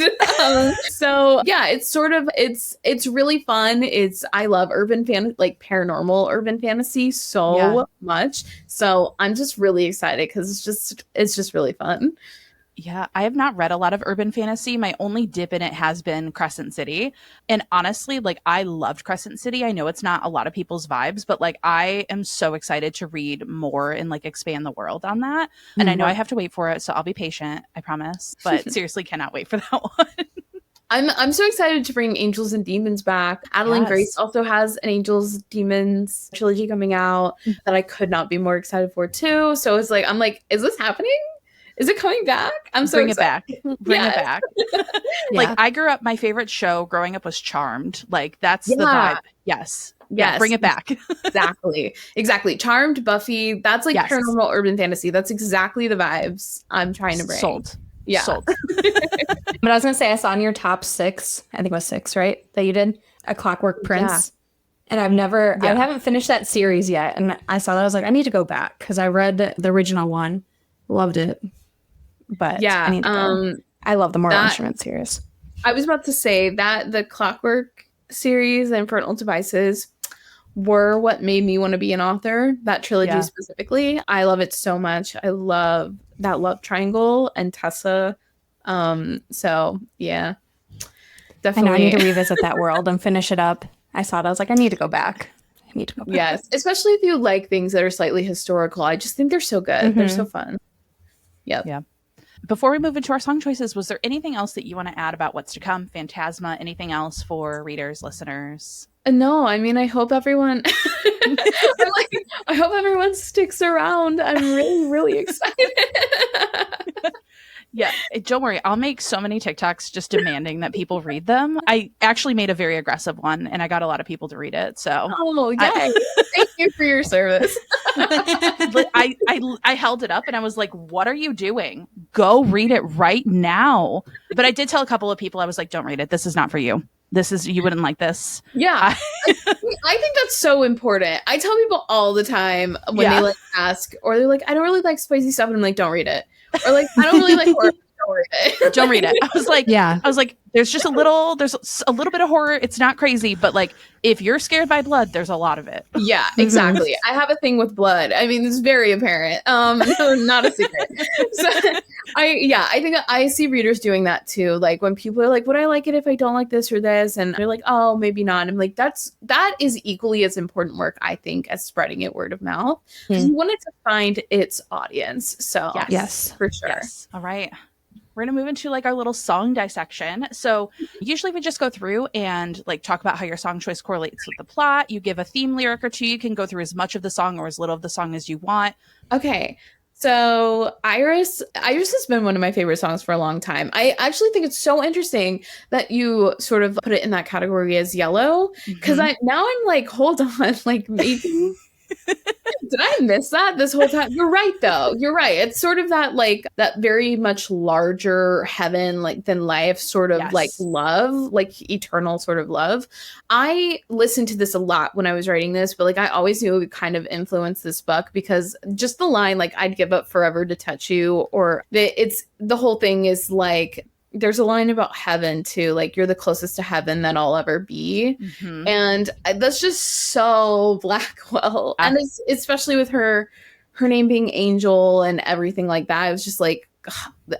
So yeah, it's really fun. I love urban fantasy, like paranormal urban fantasy so much. So I'm just really excited because it's just really fun. Yeah, I have not read a lot of urban fantasy. My only dip in it has been Crescent City. And honestly, like I loved Crescent City. I know it's not a lot of people's vibes, but like I am so excited to read more and like expand the world on that. And I know I have to wait for it, so I'll be patient, I promise. But seriously cannot wait for that one. I'm so excited to bring Angels and Demons back. Adeline Grace also has an Angels Demons trilogy coming out that I could not be more excited for too. So it's like, I'm like, is this happening? Is it coming back? I'm so excited. Bring it back. Like I grew up, my favorite show growing up was Charmed. Like that's the vibe. Yes. Bring it back. Exactly. Charmed, Buffy. That's like paranormal urban fantasy. That's exactly the vibes I'm trying to bring. Sold. Yeah. Sold. But I was gonna say, I saw in your top 6, I think it was 6, right? That you did A Clockwork Prince. And I haven't finished that series yet. And I saw that, I was like, I need to go back because I read the original one, loved it. But I need to go. I love the Mortal Instruments series. I was about to say that the Clockwork series and Infernal Devices were what made me want to be an author. That trilogy specifically. I love it so much. I love that love triangle and Tessa. So yeah, definitely. I need to revisit that world and finish it up. I saw it. I was like, I need to go back. Yes, especially if you like things that are slightly historical. I just think they're so good. They're so fun. Yep. Yeah. Before we move into our song choices, was there anything else that you want to add about what's to come, Phantasma, anything else for readers, listeners? No, I mean, I hope everyone I hope everyone sticks around. I'm really, really excited. Yeah, don't worry. I'll make so many TikToks just demanding that people read them. I actually made a very aggressive one, and I got a lot of people to read it. So, oh, yay! Thank you for your service. I held it up, and I was like, "What are you doing? Go read it right now!" But I did tell a couple of people, I was like, "Don't read it. This is not for you. You wouldn't like this." Yeah, I think that's so important. I tell people all the time when they like ask, or they're like, "I don't really like spicy stuff," and I'm like, "Don't read it." Or like, I don't really like horror. Don't read it. Don't read it. I was like, there's a little bit of horror. It's not crazy, but like, if you're scared by blood, there's a lot of it. Yeah, exactly. I have a thing with blood. I mean, it's very apparent. Not a secret. So I think I see readers doing that too. Like when people are like, would I like it if I don't like this or this? And they're like, oh, maybe not. I'm like, that is equally as important work, I think, as spreading it word of mouth. Because you want it to find its audience. So yes, for sure. Yes. All right. We're going to move into like our little song dissection. So usually we just go through and like talk about how your song choice correlates with the plot. You give a theme lyric or two. You can go through as much of the song or as little of the song as you want. Okay. So Iris has been one of my favorite songs for a long time. I actually think it's so interesting that you sort of put it in that category as yellow. Because I'm like, hold on, like maybe did I miss that this whole time? You're right, though. You're right. It's sort of that like that very much larger heaven like than life sort of like love, like eternal sort of love. I listened to this a lot when I was writing this, but like I always knew it would kind of influence this book because just the line like I'd give up forever to touch you, or the whole thing is like there's a line about heaven too, like you're the closest to heaven that I'll ever be. And that's just so Blackwell. And it's, especially with her name being Angel and everything like that, it was just like,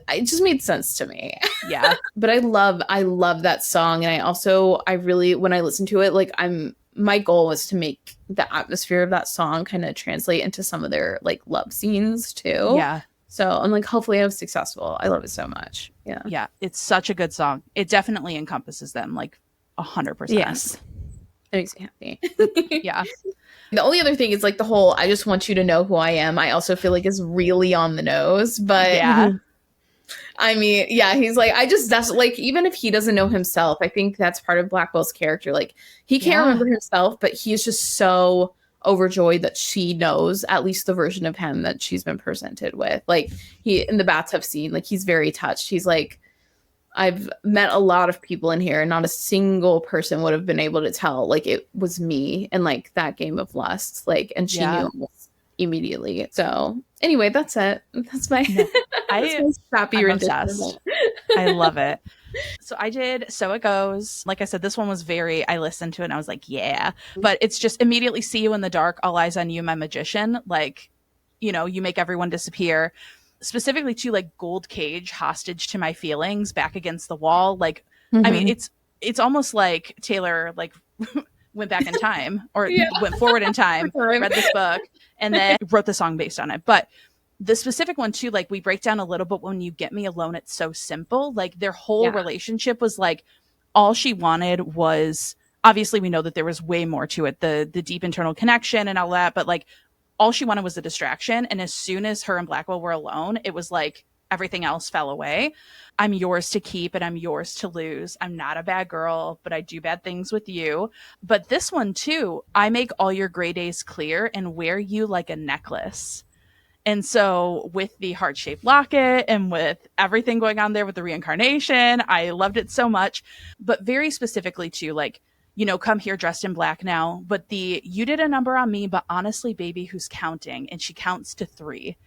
it just made sense to me. Yeah. But I love that song. And I really, when I listen to it, like my goal was to make the atmosphere of that song kind of translate into some of their like love scenes too. Yeah. So I'm like, hopefully I was successful. I love it so much. Yeah. Yeah. It's such a good song. It definitely encompasses them like 100%. Yes. It makes me happy. Yeah. The only other thing is like the whole, I just want you to know who I am. I also feel like is really on the nose, but yeah. I mean, yeah, he's like, that's like, even if he doesn't know himself, I think that's part of Blackwell's character. Like he can't remember himself, but he is just so overjoyed that she knows at least the version of him that she's been presented with. Like he in the bathtub scene, like he's very touched. He's like, I've met a lot of people in here and not a single person would have been able to tell like it was me in like that game of lust. Like, and she knew almost immediately. So anyway, that's it. That's my I'm obsessed. I love it. So I did So It Goes. Like I said, this one was I listened to it and I was like, yeah. But it's just immediately See You in the Dark, All Eyes on You, My Magician. Like, you know, you make everyone disappear. Specifically to like Gold Cage, Hostage to My Feelings, Back Against the Wall. Like, I mean, it's almost like Taylor like went back in time or went forward in time, read this book, and then wrote the song based on it. But the specific one too, like we break down a little bit when You Get Me Alone, It's So Simple. Like their whole relationship was like all she wanted was, obviously we know that there was way more to it, the deep internal connection and all that, but like all she wanted was a distraction. And as soon as her and Blackwell were alone, it was like everything else fell away. I'm yours to keep and I'm yours to lose. I'm not a bad girl, but I do bad things with you. But this one too, I make all your gray days clear and wear you like a necklace. And so with the heart-shaped locket and with everything going on there with the reincarnation, I loved it so much. But very specifically too, like, you know, come here dressed in black now. But you did a number on me, but honestly, baby, who's counting? And she counts to 3.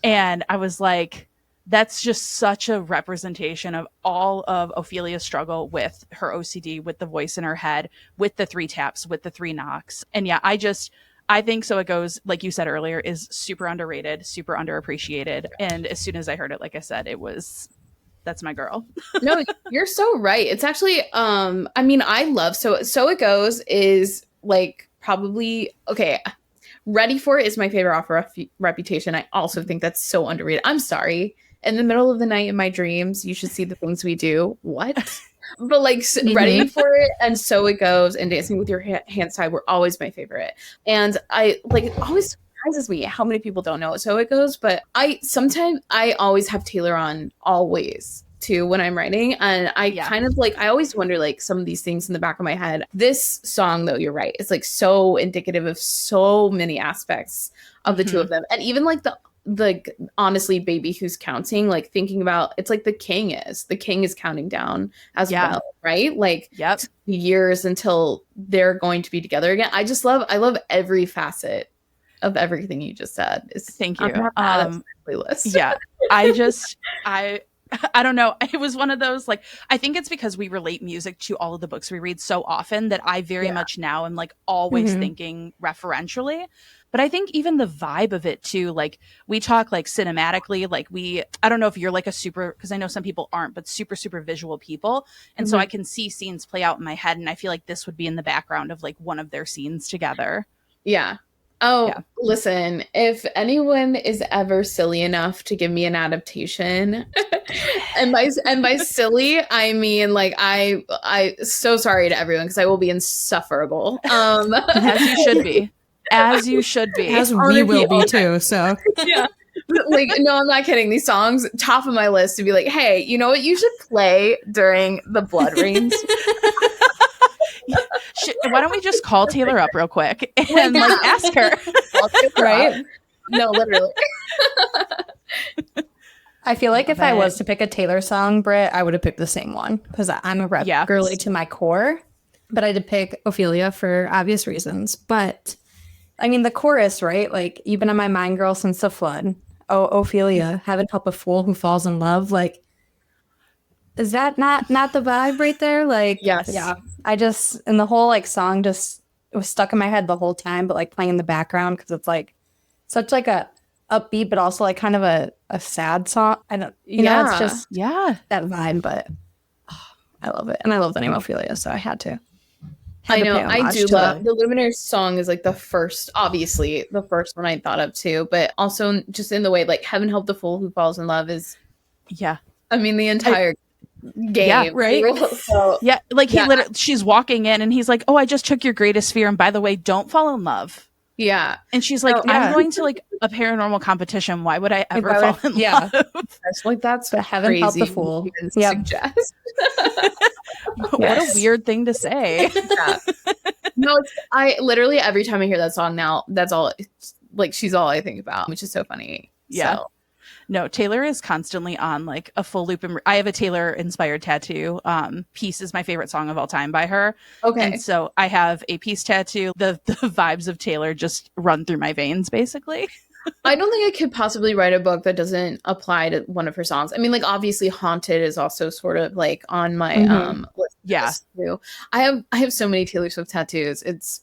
And I was like, that's just such a representation of all of Ophelia's struggle with her OCD, with the voice in her head, with the 3 taps, with the 3 knocks. And yeah, I think So It Goes, like you said earlier, is super underrated, super underappreciated. And as soon as I heard it, like I said, that's my girl. No, you're so right. It's actually, I mean, I love So It Goes is like probably, okay, Ready For It is my favorite off Reputation. I also think that's so underrated. I'm sorry. In the middle of the night in my dreams, you should see the things we do. What? But like Ready For It and So It Goes and Dancing With Your Hands Tied were always my favorite. And I like, it always surprises me how many people don't know So It Goes, but I always have Taylor on always too when I'm writing. And I kind of like, I always wonder like some of these things in the back of my head. This song though, you're right. It's like so indicative of so many aspects of the two of them. And even like the honestly, baby, who's counting, like thinking about, it's like the king is counting down as well, right? Like years until they're going to be together again. I love every facet of everything you just said. Thank you. Playlist. Yeah. I don't know. It was one of those, like, I think it's because we relate music to all of the books we read so often that I very much now am like always thinking referentially. But I think even the vibe of it too, like we talk like cinematically, like I don't know if you're like because I know some people aren't, but super, super visual people. And so I can see scenes play out in my head. And I feel like this would be in the background of like one of their scenes together. Yeah. Oh, listen, if anyone is ever silly enough to give me an adaptation, and by silly, I mean, like, I so sorry to everyone because I will be insufferable. As you should be. As you should be. As we will be too, so. Yeah. Like, no, I'm not kidding. These songs, top of my list to be like, hey, you know what you should play during the blood rains? Why don't we just call Taylor up real quick and like ask her? Right? No, literally. I feel like if I was to pick a Taylor song, Britt, I would have picked the same one because I'm a rep girly to my core. But I did pick Ophelia for obvious reasons. But I mean, the chorus, right? Like, you've been on my mind, girl, since the flood. Oh, Ophelia, heaven help a fool who falls in love. Like, is that not the vibe right there? Like, yes. Yeah. And the whole like song just, it was stuck in my head the whole time, but like playing in the background because it's like such like a upbeat, but also like kind of a sad song. I don't, you know, it's just that vibe, but I love it. And I love the name Ophelia, so I had to. I know. I do love the Luminaire song is like the first one I thought of too, but also just in the way like heaven help the fool who falls in love is. Yeah. I mean, the entire game. Yeah, right. So, yeah. Like he literally, she's walking in and he's like, oh, I just took your greatest fear. And by the way, don't fall in love. Yeah. And she's like, I'm going to like a paranormal competition. Why would I ever fall in love? That's like, that's but heaven help the fool. Suggest. What a weird thing to say. No, I literally every time I hear that song now, that's all. It's like she's all I think about, which is so funny. Yeah. So. No, Taylor is constantly on like a full loop. I have a Taylor inspired tattoo. Peace is my favorite song of all time by her. Okay. And so I have a Peace tattoo. The vibes of Taylor just run through my veins, basically. I don't think I could possibly write a book that doesn't apply to one of her songs. I mean, like obviously Haunted is also sort of like on my list. Yeah. Too. I have so many Taylor Swift tattoos. It's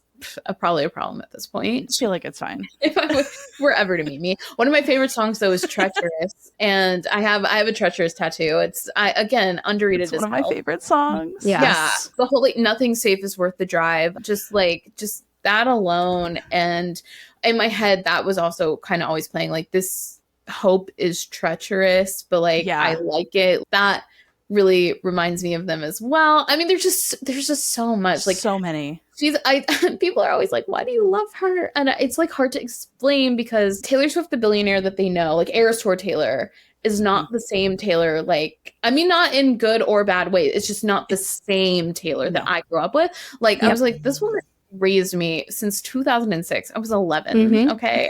probably a problem at this point. I feel like it's fine. If I were ever to meet me. One of my favorite songs though is Treacherous. And I have a Treacherous tattoo. It's again underrated. It's one of my favorite songs. Yes. Yeah. The whole like nothing safe is worth the drive. Just that alone. And in my head, that was also kind of always playing like this hope is treacherous, but like I like it. That really reminds me of them as well. I mean, there's just so much, like so many. People are always like, why do you love her? And it's like hard to explain because Taylor Swift, the billionaire that they know, like Eras Tour Taylor, is not the same Taylor. Like, I mean, not in good or bad ways. It's just not the same Taylor that I grew up with. Like, I was like, this woman raised me since 2006. I was 11. Okay.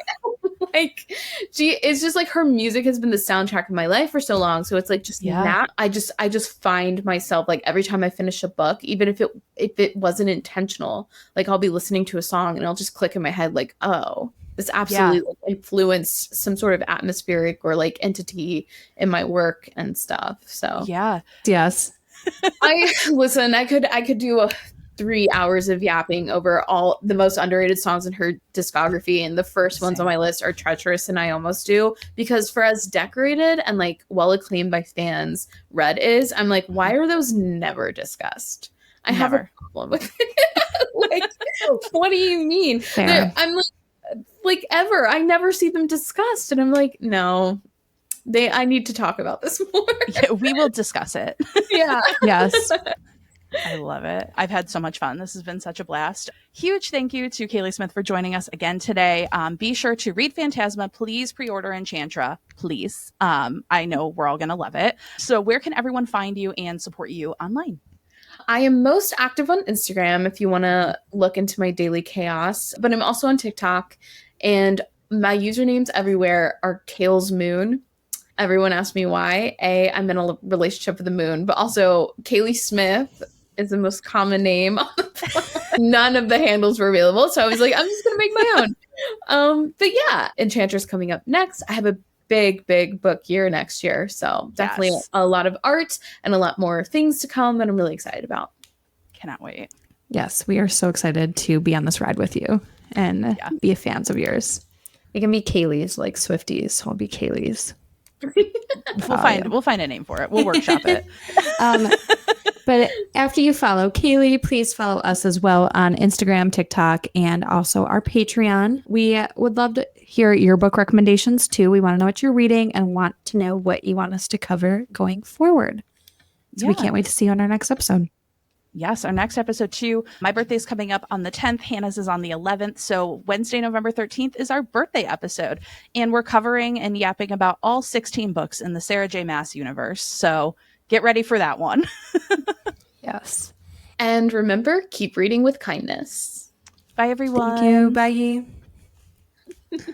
like it's just like her music has been the soundtrack of my life for so long. So it's like just that I just find myself like every time I finish a book, even if it wasn't intentional, like I'll be listening to a song and it'll just click in my head like, oh, this absolutely like, influenced some sort of atmospheric or like entity in my work and stuff. So yes. I could do 3 hours of yapping over all the most underrated songs in her discography, and the first ones on my list are Treacherous and I Almost Do, because for as decorated and like well acclaimed by fans Red is, I'm like, why are those never discussed? I have a problem with it. Like, what do you mean? I'm like ever. I never see them discussed, and I'm like, no. I need to talk about this more. Yeah, we will discuss it. Yeah. Yes. I love it. I've had so much fun. This has been such a blast. Huge thank you to Kaylie Smith for joining us again today. Be sure to read Phantasma. Please pre-order Enchantra. Please. I know we're all going to love it. So where can everyone find you and support you online? I am most active on Instagram if you want to look into my daily chaos, but I'm also on TikTok, and my usernames everywhere are Kale's Moon. Everyone asks me why. I'm in a relationship with the moon, but also Kaylie Smith is the most common name. None of the handles were available, so I was like, I'm just gonna make my own. But yeah, Enchantra's coming up next. I have a big book year next year, so definitely a lot of art and a lot more things to come that I'm really excited about. Cannot wait. Yes, we are so excited to be on this ride with you and be fans of yours. It can be Kaylee's, like Swifties. I'll be Kaylee's. We'll find a name for it. We'll workshop it. But after you follow Kaylie, please follow us as well on Instagram, TikTok, and also our Patreon. We would love to hear your book recommendations too. We want to know what you're reading and want to know what you want us to cover going forward. So we can't wait to see you on our next episode. Yes, our next episode too. My birthday is coming up on the 10th. Hannah's is on the 11th. So Wednesday, November 13th is our birthday episode. And we're covering and yapping about all 16 books in the Sarah J. Maas universe. So get ready for that one. Yes. And remember, keep reading with kindness. Bye, everyone. Thank you. Bye.